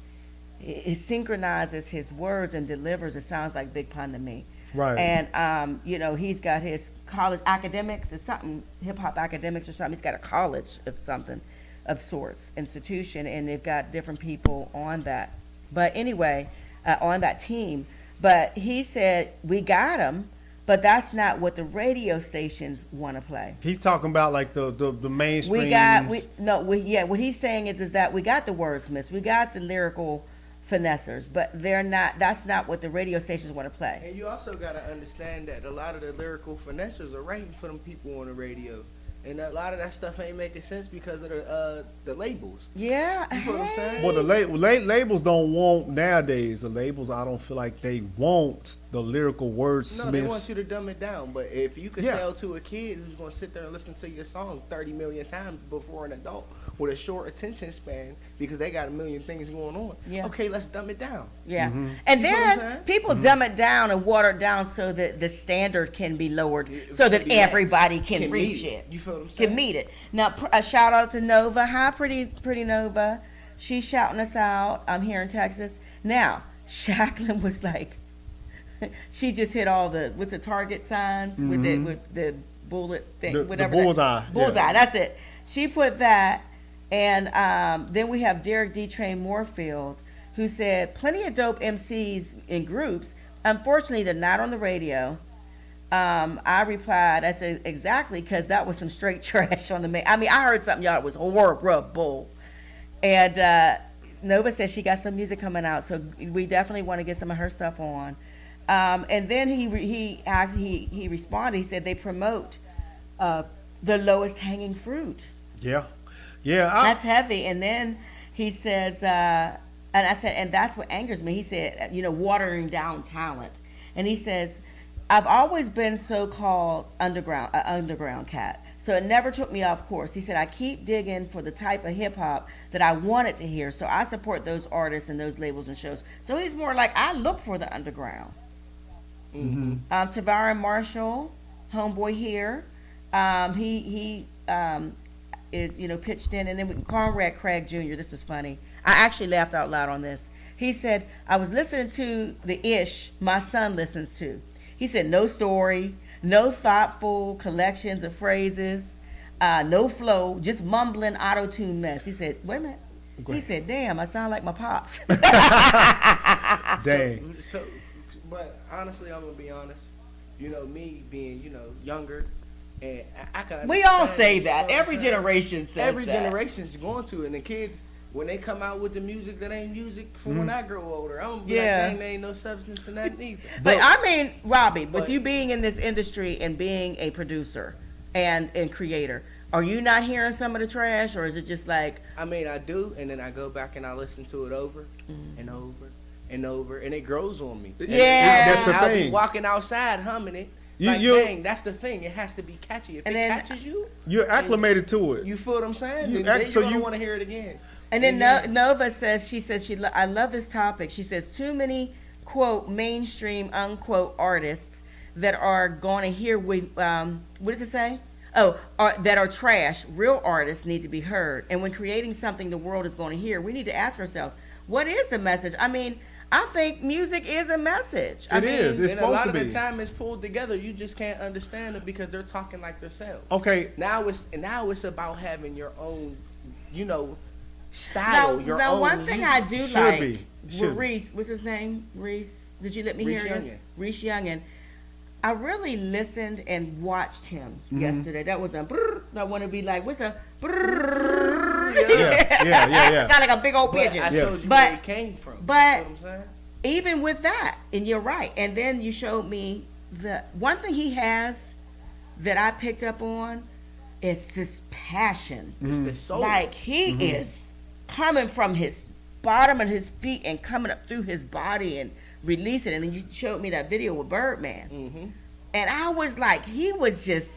synchronizes his words and delivers. It sounds like Big Pun to me. Right. And he's got his college academics. It's something hip hop academics or something. He's got a college of something of sorts, institution, and they've got different people on that. But anyway, on that team. But he said we got him, but that's not what the radio stations want to play. He's talking about like the mainstream. What he's saying is that we got the wordsmiths, we got the lyrical finessers, but that's not what the radio stations want to play. And you also got to understand that a lot of the lyrical finessers are writing for them people on the radio. And a lot of that stuff ain't making sense because of the labels. Yeah. You feel what I'm saying? Well, the labels don't want nowadays. The labels, I don't feel like they want the lyrical wordsmiths. No, they want you to dumb it down. But if you could sell to a kid who's going to sit there and listen to your song 30 million times before an adult with a short attention span because they got a million things going on. Yeah. Okay, let's dumb it down. Yeah. Mm-hmm. And then people dumb it down and water it down so that the standard can be lowered so that everybody can reach it. You feel what I'm saying? Can meet it. Now, a shout out to Nova. Hi, pretty Nova. She's shouting us out. I'm here in Texas. Now, Jacqueline was like, she just hit all the target signs with the bullet thing, whatever. The bullseye. Bullseye. That's it. She put that. And then we have Derek D. Train Moorfield, who said, plenty of dope MCs in groups. Unfortunately, they're not on the radio. I replied, I said, exactly, because that was some straight trash on the main. I mean, I heard something, y'all, it was horrible. And Nova said she got some music coming out, so we definitely want to get some of her stuff on. And then he responded, he said they promote the lowest hanging fruit. Yeah. Yeah, that's heavy. And then he says, and I said, and that's what angers me. He said, watering down talent. And he says, I've always been so-called underground cat. So it never took me off course. He said, I keep digging for the type of hip hop that I wanted to hear. So I support those artists and those labels and shows. So he's more like, I look for the underground. Tavarin Marshall, homeboy here, he is, pitched in. And then Conrad Craig Jr., this is funny. I actually laughed out loud on this. He said, I was listening to the ish my son listens to. He said, no story, no thoughtful collections of phrases, no flow, just mumbling auto-tune mess. He said, wait a minute. He said, damn, I sound like my pops. Dang. But honestly, I'm going to be honest. Me being, younger, and I can we all say that. Every generation says Every that. generation's going to, and the kids, when they come out with the music that ain't music from when I grow older, I'm gonna be like, dang, there ain't no substance in that neither. But I mean, Robby, with you being in this industry and being a producer and creator, are you not hearing some of the trash, or is it just like? I mean, I do, and then I go back and I listen to it over and over and over, and it grows on me. Yeah, that's the I'll thing. be walking outside humming it. Dang, that's the thing. It has to be catchy. If it catches you, you're acclimated to it. You feel what I'm saying? You don't want to hear it again. And then Nova says, I love this topic. She says, too many, quote, mainstream, unquote, artists that are going to hear, what does it say? That are trash. Real artists need to be heard. And when creating something the world is going to hear, we need to ask ourselves, what is the message? I mean, I think music is a message. It is. It's supposed to be. A lot of the time it's pulled together. You just can't understand it because they're talking like themselves. Okay. Now it's about having your own, style. Now, one thing I do like, Should Reese, what's his name? Reese. Did you let me hear this? Reese Youngin. I really listened and watched him yesterday. That was a brrr. I want to be like, what's a brrr? Yeah. Sound like a big old pigeon. I showed you where it came from. But you know what I'm saying? Even with that, and you're right. And then you showed me the one thing he has that I picked up on is this passion. It's the soul. Like he is coming from his bottom of his feet and coming up through his body and releasing it. And you showed me that video with Birdman. And I was like, he was killing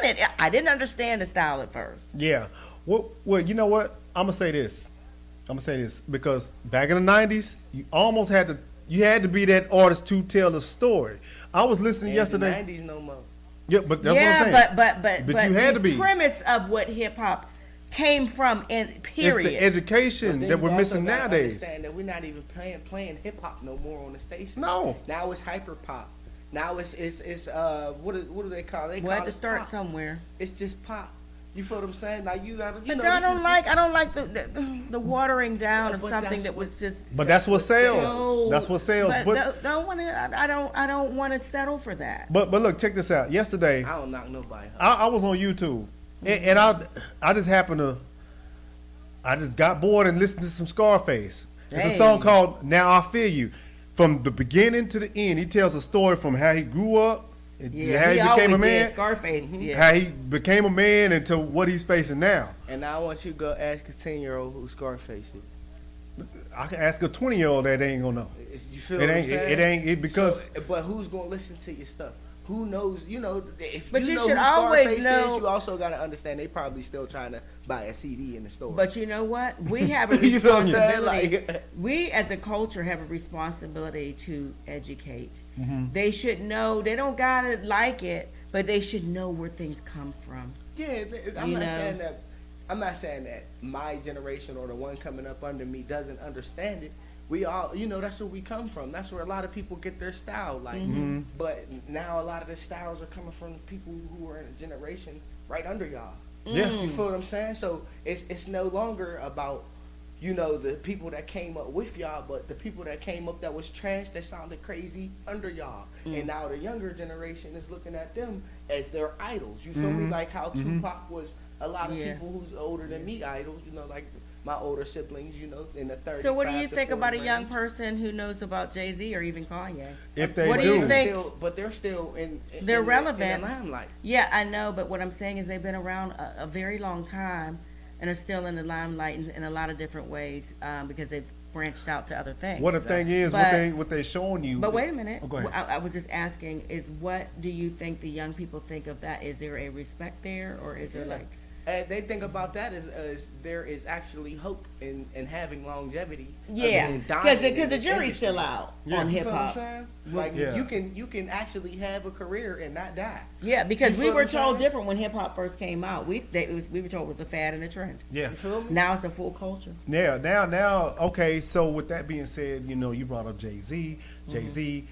it. I didn't understand the style at first. Yeah. Well, you know what? I'm gonna say this because back in the 90s, you almost had to be that artist to tell the story. I was listening yesterday. The 90s no more. Yeah, but that's what I'm saying. But you had to be. The premise of what hip hop came from, period. It's the education that we're missing nowadays. Understand that we're not even playing hip hop no more on the station. No. Now it's hyper pop. Now it's what do they call it? We had to start somewhere. It's just pop. You feel what I'm saying? Like you gotta. But I don't like the watering down of something that was just. But that's what sells. That's what sells. But I don't want to settle for that. But look, check this out. Yesterday, I don't knock nobody. I was on YouTube, and I just happened to. I just got bored and listened to some Scarface. It's a song called "Now I Feel You." From the beginning to the end, he tells a story from how he grew up. How he became a man. Scarface. How he became a man into what he's facing now. And now I want you to go ask a 10-year-old who Scarface is. I can ask a 20-year-old that ain't gonna know. You feel what I'm saying? It ain't because. But who's gonna listen to your stuff? Who knows? If but you know should who always Scarface know. Is, you also gotta understand they probably still trying to buy a CD in the store. But you know what? We have a responsibility. We as a culture have a responsibility to educate. They should know. They don't gotta like it, but they should know where things come from. Yeah, I'm not saying that my generation or the one coming up under me doesn't understand it. We all, that's where we come from. That's where a lot of people get their style. But now a lot of the styles are coming from people who are in a generation right under y'all. Yeah, you feel what I'm saying? So it's no longer about the people that came up with y'all, but the people that came up that was trash, that sounded crazy under y'all. And now the younger generation is looking at them as their idols. You feel me? Like how Tupac was a lot of people who's older than me idols. Like my older siblings, in the 30s. So what do you think about a young person who knows about Jay-Z or even Kanye? If they what do you think? But they're still they're in relevant. the limelight. Yeah, I know, but what I'm saying is they've been around a very long time, and are still in the limelight in a lot of different ways because they've branched out to other things. What the thing is, what they're showing you. But wait a minute. Oh, go ahead. I was just asking, is what do you think the young people think of that? Is there a respect there, or is there like... they think about that as there is actually hope in having longevity. Yeah, because the jury's still out on hip hop. Like you can actually have a career and not die. Yeah, because we were told different when hip hop first came out. We were told it was a fad and a trend. Yeah. Now it's a full culture. Yeah. Now. Okay. So with that being said, you brought up Jay-Z. Jay-Z,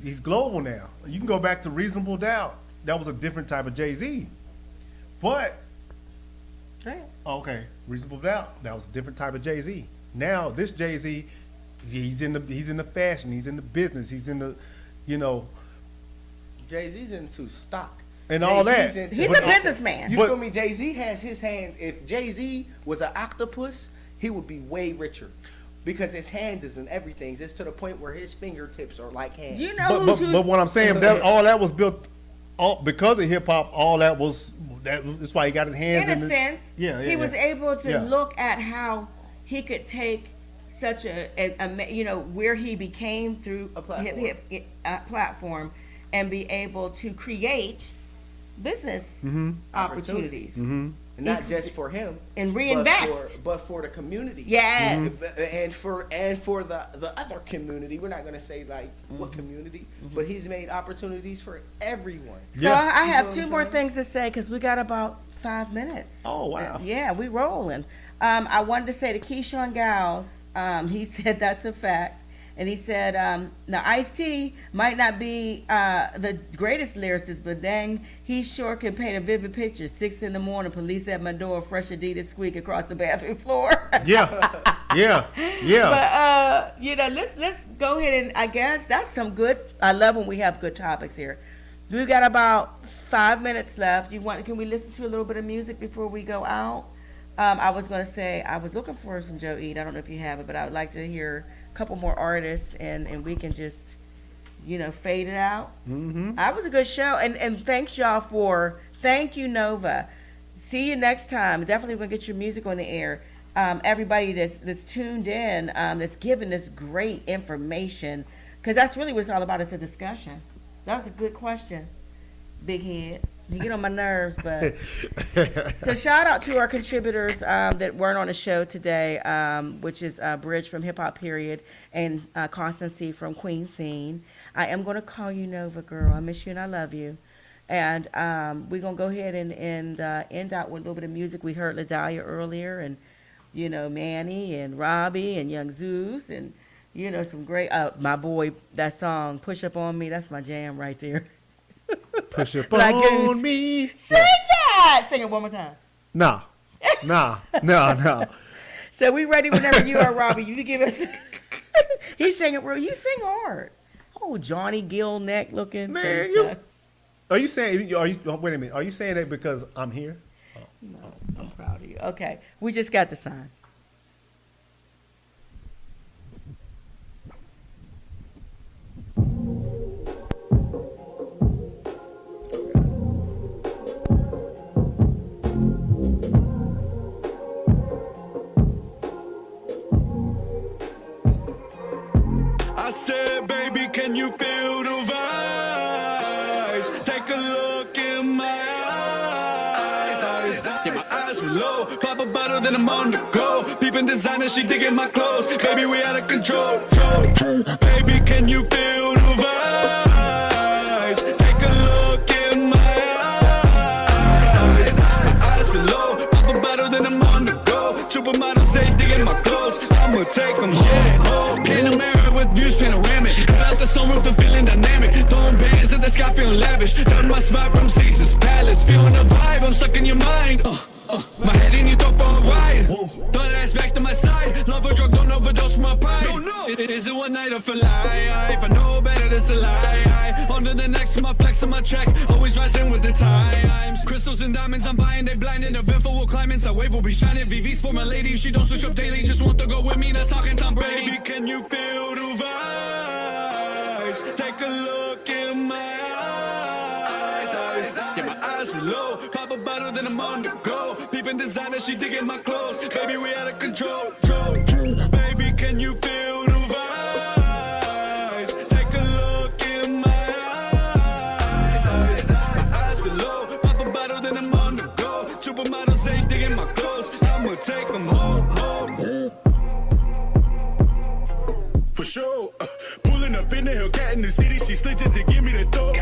he's global now. You can go back to Reasonable Doubt. That was a different type of Jay-Z, but. Okay, Reasonable Doubt. That was a different type of Jay-Z. Now this Jay-Z, he's in the fashion. He's in the business. He's in the, Jay-Z's into stock and all that. He's a businessman. You feel me? Jay-Z has his hands. If Jay-Z was an octopus, he would be way richer. Because his hands is in everything. It's to the point where his fingertips are like hands. But what I'm saying, all that was built because of hip hop. All that was. That's why he got his hands in a sense. He was able to look at how he could take such a where he became through a platform and be able to create business opportunities. And not just for him and reinvest, but for the community. Yes, and for the other community. We're not going to say like what community, but he's made opportunities for everyone. So I have two more things to say because we got about 5 minutes. Oh wow! Yeah, we rolling. I wanted to say to Keyshawn Gals, he said that's a fact. And he said, now Ice-T might not be the greatest lyricist, but dang, he sure can paint a vivid picture. 6 a.m, police at my door, fresh Adidas squeak across the bathroom floor. Yeah. But let's go ahead and I guess that's some good. I love when we have good topics here. We got about 5 minutes left. Can we listen to a little bit of music before we go out? I was going to say I was looking for some Joe Eid. I don't know if you have it, but I would like to hear couple more artists and we can just fade it out. That was a good show, and thanks y'all thank you Nova. See you next time. Definitely gonna get your music on the air. Everybody that's tuned in, that's giving this great information, because that's really what it's all about. It's a discussion. That was a good question, Big Head. You get on my nerves, but so shout out to our contributors that weren't on the show today, which is Bridge from Hip Hop Period and Constance C from Queen Scene. I am going to call you Nova Girl. I miss you and I love you. And we're going to go ahead and end out with a little bit of music. We heard LaDalia earlier, and Manny and Robbie and Young Zeus, and some great my boy, that song Push Up On Me. That's my jam right there. Push up on me. Sing that. Sing it one more time. No. So we ready whenever you are, Robbie. You can give us. He's singing real. You sing hard. Oh, Johnny Gill neck looking. Man, are you saying? Wait a minute. Are you saying that because I'm here? No, I'm proud of you. Okay, we just got the sign. I said, baby, can you feel the vibes? Take a look in my eyes. Yeah, my eyes were low. Pop a bottle, then I'm on the go. Peeping designer, she digging my clothes. Baby, we out of control. Baby, can you feel the vibes? Take a look in my eyes. My eyes were low. Pop a bottle, then I'm on the go. Supermodels, they digging my clothes. I'ma take them home. In the mirror with views panoramic. Out the sunroof, the feeling dynamic. Throwing bands at the sky, feeling lavish. Done my spot from Caesar's Palace. Feeling the vibe, I'm stuck in your mind. My head in your throat for a ride. Throw that ass back to my side. Love a drug, don't overdose my pride. Is it one night or for life? I know better, that's a lie. On to the next, my flex on my track. Always rising with the times. Crystals and diamonds, I'm buying, they blinding. The Vinfo will climb inside, wave will be shining. VV's for my lady, she don't switch up daily. Just want to go with me, not talking Tom Brady. Baby, can you feel the vibes? Take a look in my eyes. Yeah, my eyes were low. Pop Pop a bottle, then I'm on the go. Peeping designer, she digging my clothes. Baby, we out of control. Baby, can you feel the vibes? Take a look in my eyes. My eyes below. Pop a bottle, then I'm on the go. Supermodels, they digging my clothes. I'ma take them home. For sure, pulling up in the Hellcat in the city, she slid just to give me the throw.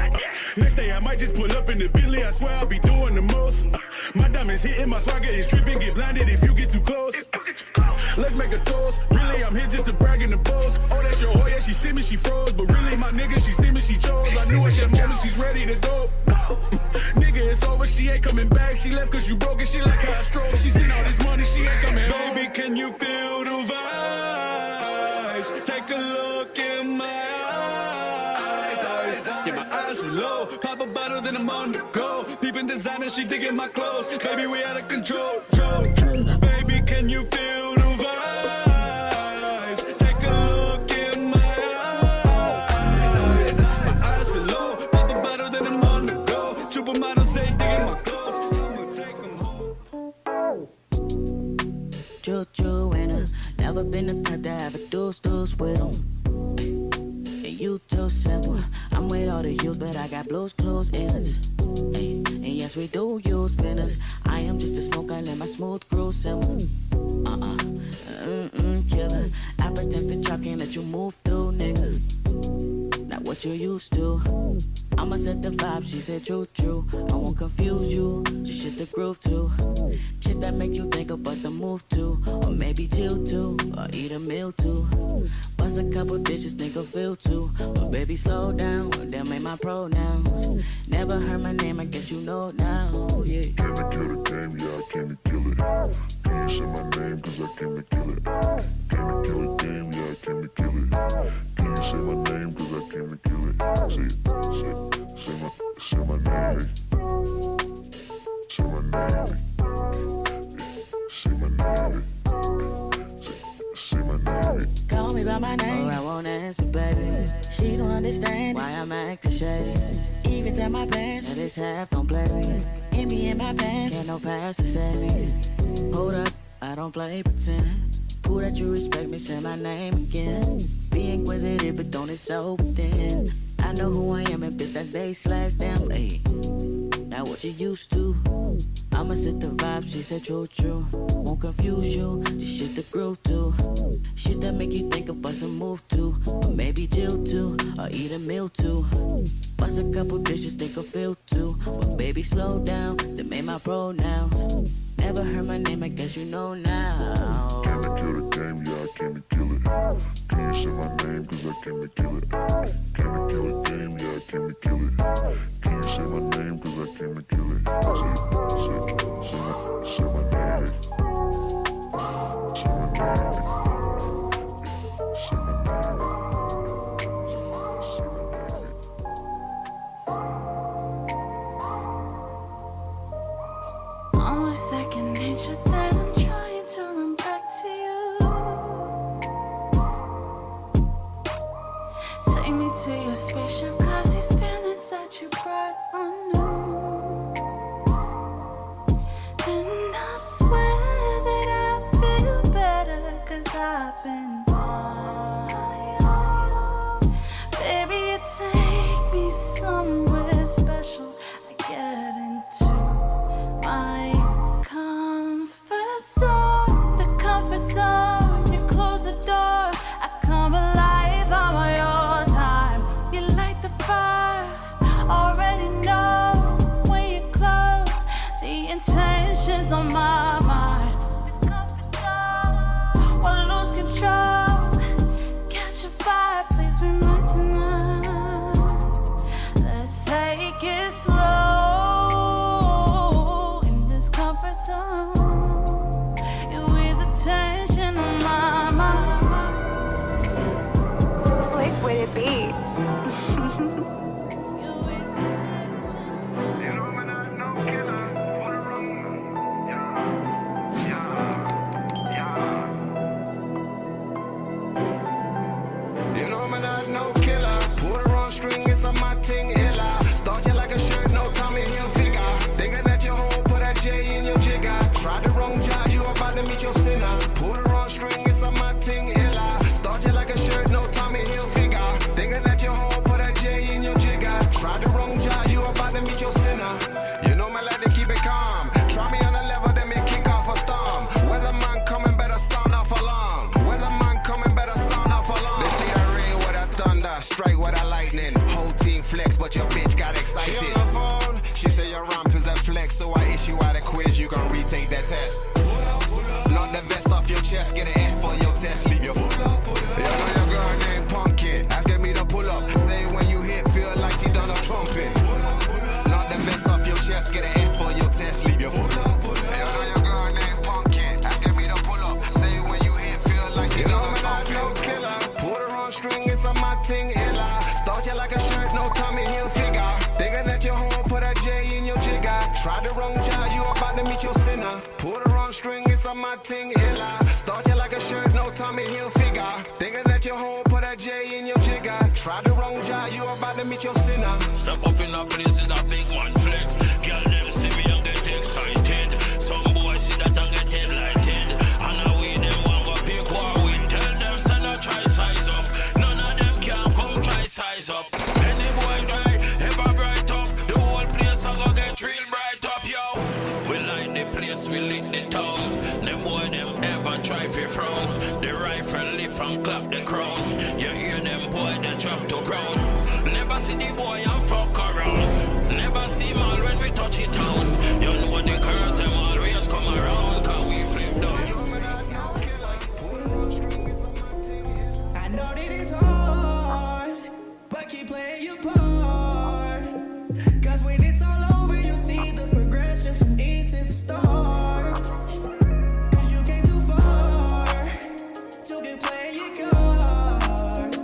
Next day I might just pull up in the Bentley, I swear I'll be doing the most. My diamonds hitting, my swagger is dripping, get blinded if you get too close. Let's make a toast, really I'm here just to brag in the post. Oh, that's your hoe, yeah, she see me, she froze. But really my nigga, she see me, she chose. I knew at that moment she's ready to go. Nigga, it's over, she ain't coming back. She left cause you broke and she like how I stroke. She seen all this money, she ain't coming home. Baby, can you feel the vibes? Take a look in my eyes. Yeah, my eyes were low. Pop a bottle, then I'm on the go. Peeping designer, she digging my clothes. Baby, we out of control. Baby, can you feel the vibes? Take a look in my eyes. My eyes were low. Pop a bottle, then I'm on the go. Supermodels, they digging my clothes. I'ma take them home. Choo-choo and never been the type to have a deuce with them. And you too simple. I'm with all the use, but I got blues, clues, ends. And yes, we do use fillers. I am just a smoke, I let my smooth groove simmer. Killer. I protect the drop, can't let you move through, nigga. Not what you used to. I'ma set the vibe, she said true. I won't confuse you, just shit the groove too. Shit that make you think of bust a move to. Or maybe chill too, or eat a meal too. Bust a couple dishes, think of feel too. But baby, slow down, them ain't my pronouns. Never heard my name, I guess you know now, yeah. Came to kill the game, yeah, I came to kill it. Can you say my name, cause I came to kill it. Came to kill the game, yeah, I came to kill it. Can you say my name, cause I came to kill it. Say my name. Say my name. Say my name. Say my name. Call me by my name, or I won't answer, baby. She don't understand why I'm acting shady. Even tell my pants that this half don't play me. In me in my pants, can't no pass to save me. Hold up, I don't play pretend. Prove that you respect me, say my name again. Be inquisitive, but don't it so pretend. I know who I am, and bitch, that's they/them, ayy. Not what you used to. I'ma set the vibe, she said true. Won't confuse you, just shit the groove too. Shit that make you think of bust a move too. Or maybe chill too, or eat a meal too. Bust a couple dishes, think of feel too. But baby, slow down, them ain't my pronouns. Never heard my name, I guess you know now. Came to kill the game, yeah, I came to kill it. Can you say my name, cause I came to kill it. Came to kill the game, yeah, I came to kill it. Can you say my name, cause I came to kill it. Say my name. Say my name. Say my name. Only second nature that I'm trying to run back to you. Take me to your spaceship, cause these feelings that you brought are new. And I swear that I feel better, cause I've been on you. Baby, you take me somewhere special. I get into my comfort zone, the comfort zone. You close the door, I come alive. I'm on your time. You light the fire. Already know when you close. The intentions on my mind. The comfort zone. Wanna lose control. Catch a fire, please be mine tonight. Let's take it slow in this comfort zone. You with the tension on my mind. Slick with it beats. You know I'm not no killer. Pull the wrong string, it's on my ting illa. Start you like a shirt, no Tommy Hilfiger. Thinking that your whole killer, straight with a lightning. Whole team flex, but your bitch got excited. She on the phone, she say your ramp is a flex, so I issue out a quiz, you can retake that test. Knock the vest off your chest, get an F for your test, leave your foot up. You know your girl named Pumpkin, asking me to pull up. Say when you hit, feel like she done a trumpet. Knock the vest off your chest, get an F for your test, leave your foot up. You know your girl named Pumpkin, asking me to pull up. Say when you hit, feel like she done a trumpet. No killer, put her on string, it's a my thing, illa. Start you like a shirt, no Tommy Hill figure. Thinking that your home, put a J in your jigger. Try the wrong job, you about to meet your sinner. Put her on string, it's a my thing, illa. Start you like a shirt, no Tommy Hill figure. Thinking that your home, put a J in your jigger. Try the wrong job, you about to meet your sinner. Step up in a place in a big man flex. Girl, them see me and get excited. Some boys see that and get headlighted. And I we them want go pick war with. Tell them say no try size up. None of them can come try size up. Any boy guy ever bright up, the whole place I go get real bright up, yo. We light the place, we lit the town. Them boy them ever try fi froze. The rifle lift and clap the crown. You hear them boy they drop to ground. Never see the boy and fuck around. Never see mal when we touch it down. You know the girls them always come around, cause we flip down. I know that it's hard, but keep playing your part. Cause when it's all over, you'll see the progression from end to the start. Cause you came too far to get playing your card.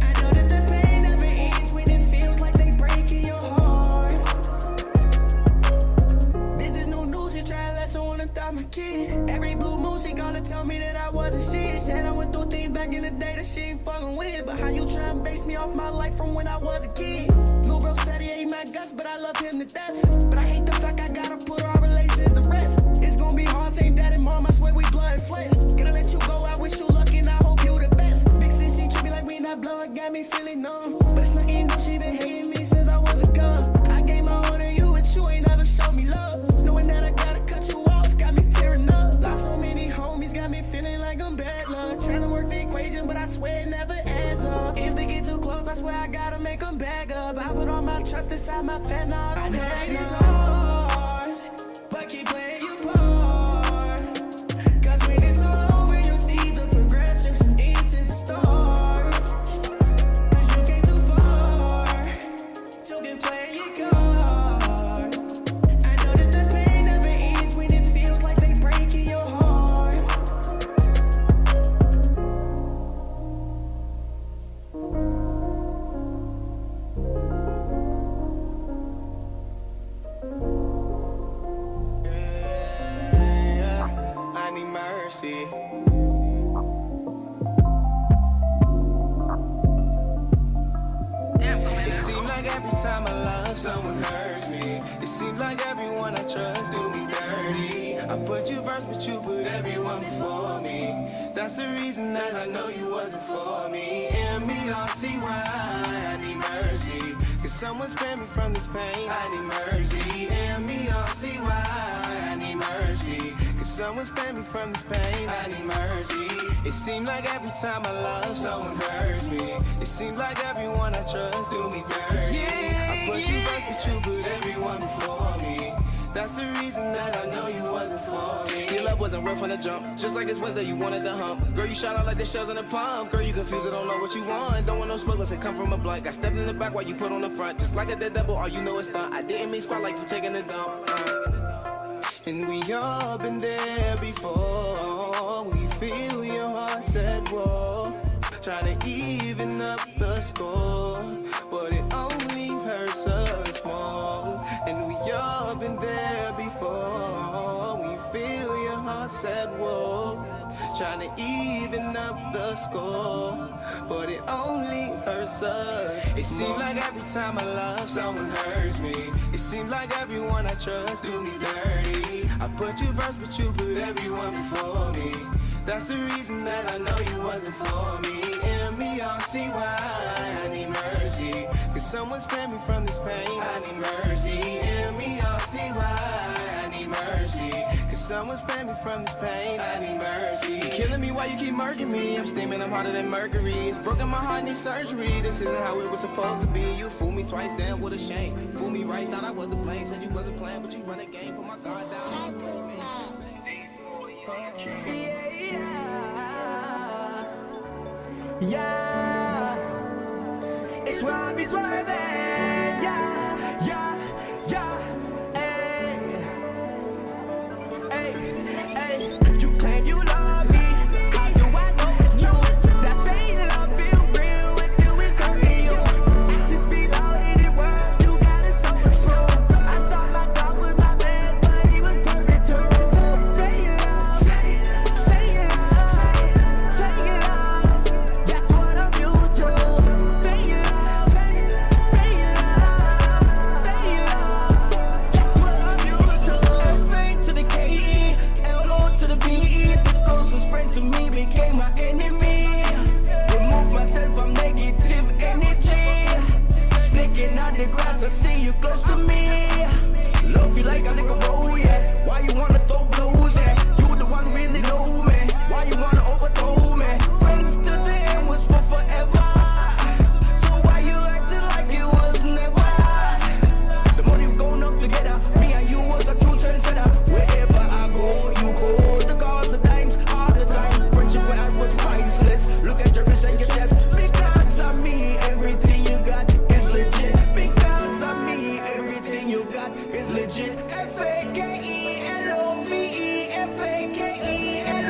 I know that the pain never ends when it feels like they breaking your heart. This is new news, you try to let someone adopt my kid. Every blue moon, she gonna tell me that I wasn't shit. Said I went through things back in the day that she ain't fucking with. But how you try and base me off my life from when I was a kid? Lil' bro said he ain't my guts, but I love him to death. But I hate the fact I gotta put our relations to rest. It's gonna be hard, saying that and mom, I swear we blood and flesh. Gotta let you go, I wish you luck and I hope you the best. Big sis, she treat me like we not blood, got me feeling numb. But it's not even though she been hating me since I was a gun. I gave my all to you, but you ain't never showed me love. Knowing that I gotta cut you off, got me tearing up. Lost so many homies, got me feeling like I'm bad luck. Trying to work the equation, but I swear it never adds up. If they get too close, I swear I gotta make them bag up. I put all my trust inside my fan, now I know that it's hard, but keep playing your part. Cause when it's all over, you'll see the progression from end to the start. Cause you came too far to get playing your card. I know that the pain never ends when it feels like they breaking your heart. I need mercy. It seems like every time I love, someone hurts me. It seems like everyone I trust do me dirty. I put you first, but you put everyone before me. That's the reason that I know you wasn't for me. And me, I'll see why I need mercy. Cause someone spared me from this pain, I need mercy. And me, I'll see why I need mercy. Cause someone spared me from this pain, I need mercy. It seems like every time I love, someone hurts me. It seems like everyone I trust do me dirty. I put you first, but you put everyone before me. That's the reason that I know you wasn't for me. Your love wasn't real from the jump. Just like it's Wednesday, you wanted the hump. Girl, you shot out like the shells in the pump. Girl, you confused, I don't know what you want. Don't want no smugglers that come from a blunt. Got stepped in the back while you put on the front. Just like a dead double, all you know is stunt. I didn't mean squat like you taking a dump. And we all been there before. We feel your heart said whoa. Trying to even up the score, but it only hurts us more. And we all been there before. We feel your heart said whoa. Trying to even up the score, but it only hurts us. It seems like every time I love, someone hurts me. It seems like everyone I trust do me dirty. I put you first, but you put everyone before me. That's the reason that I know you wasn't for me. And me, I'll see why I need mercy. Cause someone spared me from this pain, I need mercy. And me, I'll see why I need mercy. Cause Someone spare me from this pain, I need mercy. You killing me while you keep murking me. I'm steaming, I'm hotter than mercury. It's broken, my heart needs surgery. This isn't how it was supposed to be. You fooled me twice, damn, what a shame. Fool me right, thought I was to blame. Said you wasn't playing, but you run a game. Put my guard down. Yeah, it's Robby Swervin. Yeah, yeah, yeah. Hey, hey, you claim you love me. How do I know it's true? That fake love feel real until it's only you. Actions speak louder than words. You gotta show it's true. I thought my dog was my man, but he was perfect too. Say it love, say it love, say it love, say it love. That's what I'm used to. Say it love, say it love, say it love, say it love. That's what I'm used to. Fake to the K, L-O to the V-E. The closest friend to me became my enemy. Remove myself from negative energy. Sneaking out the grass, I see you close to me. Love you like a nigga roll, yeah. Why you wanna throw blows, yeah? You the one really know me. Why you wanna overthrow me? Friends to the end was for forever. So why you acting like it was never? The money we've grown up together. Me and you was a true trendsetter. Wherever I go, you go. The cars, the dimes, all the time. Friendship where I was priceless. Look at your wrist and your chest. Because of me, everything you got is legit. Because of me, everything you got is legit. F-A-K-E-L-O-V-E, F-A-K-E-L-O-V-E.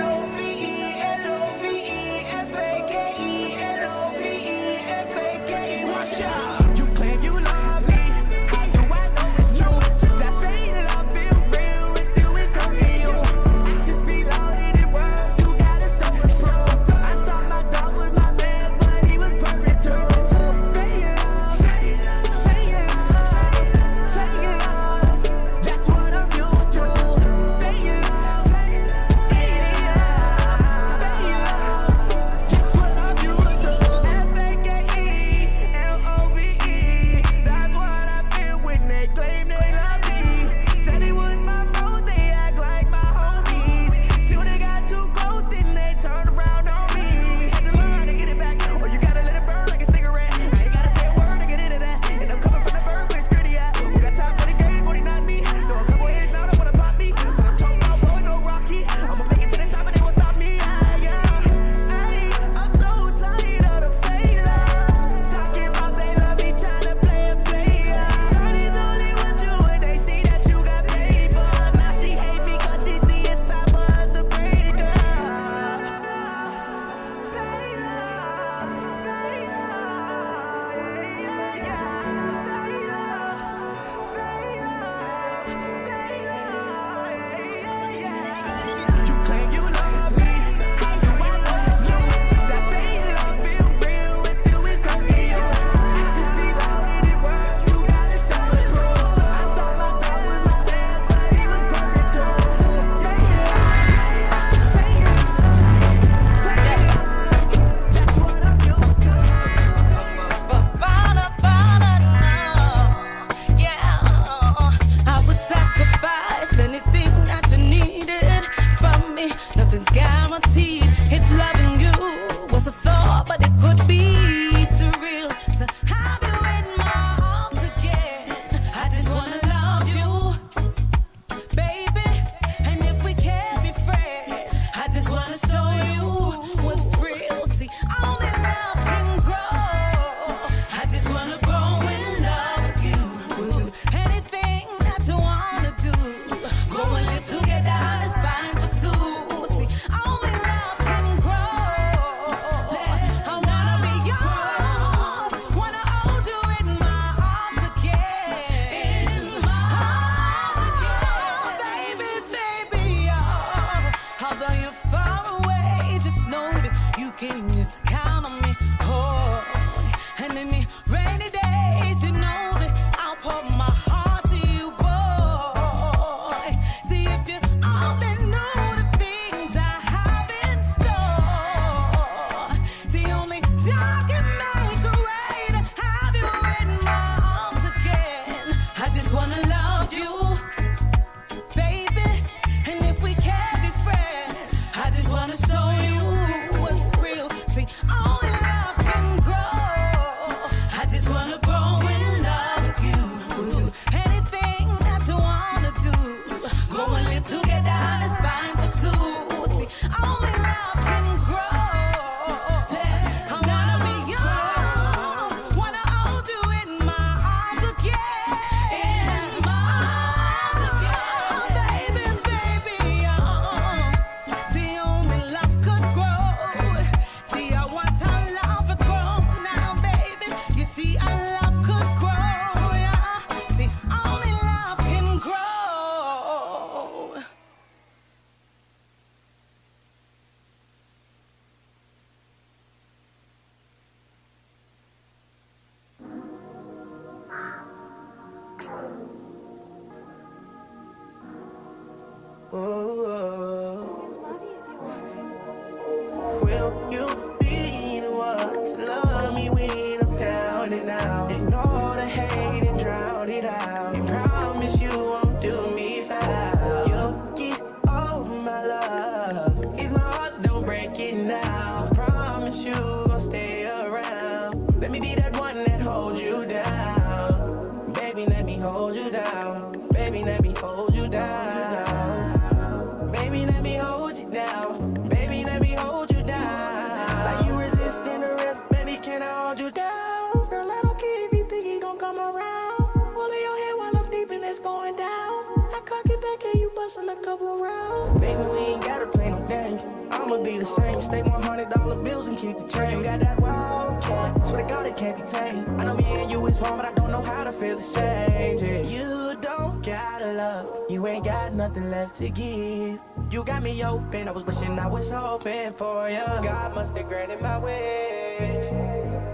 a couple rounds. Baby, we ain't gotta play no games. I'ma be the same. Stay $100 bills and keep the change. You got that wild cat. Swear to God, it can't be tamed. I know me and you is wrong, but I don't know how to feel this change. Yeah. You don't gotta love. You ain't got nothing left to give. You got me open. I was wishing I was open for you. God must have granted my wish.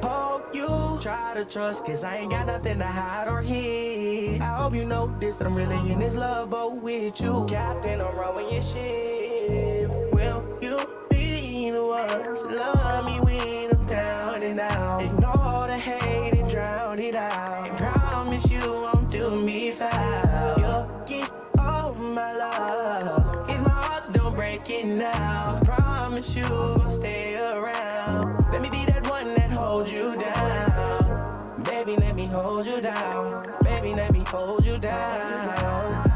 Hope you try to trust, cause I ain't got nothing to hide or hid. I hope you know this, that I'm really in this love boat with you. Captain, I'm rowing your ship. Will you be the one to love me when I'm down and out? Ignore the hate and drown it out. I promise you won't do me foul. You'll get all my love. Here's my heart, don't break it now. I promise you I'll stay around. Let me be that one that holds you down. Baby, let me hold you down. Baby, let me hold you down.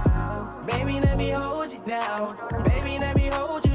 Baby, let me hold you down. Baby, let me hold you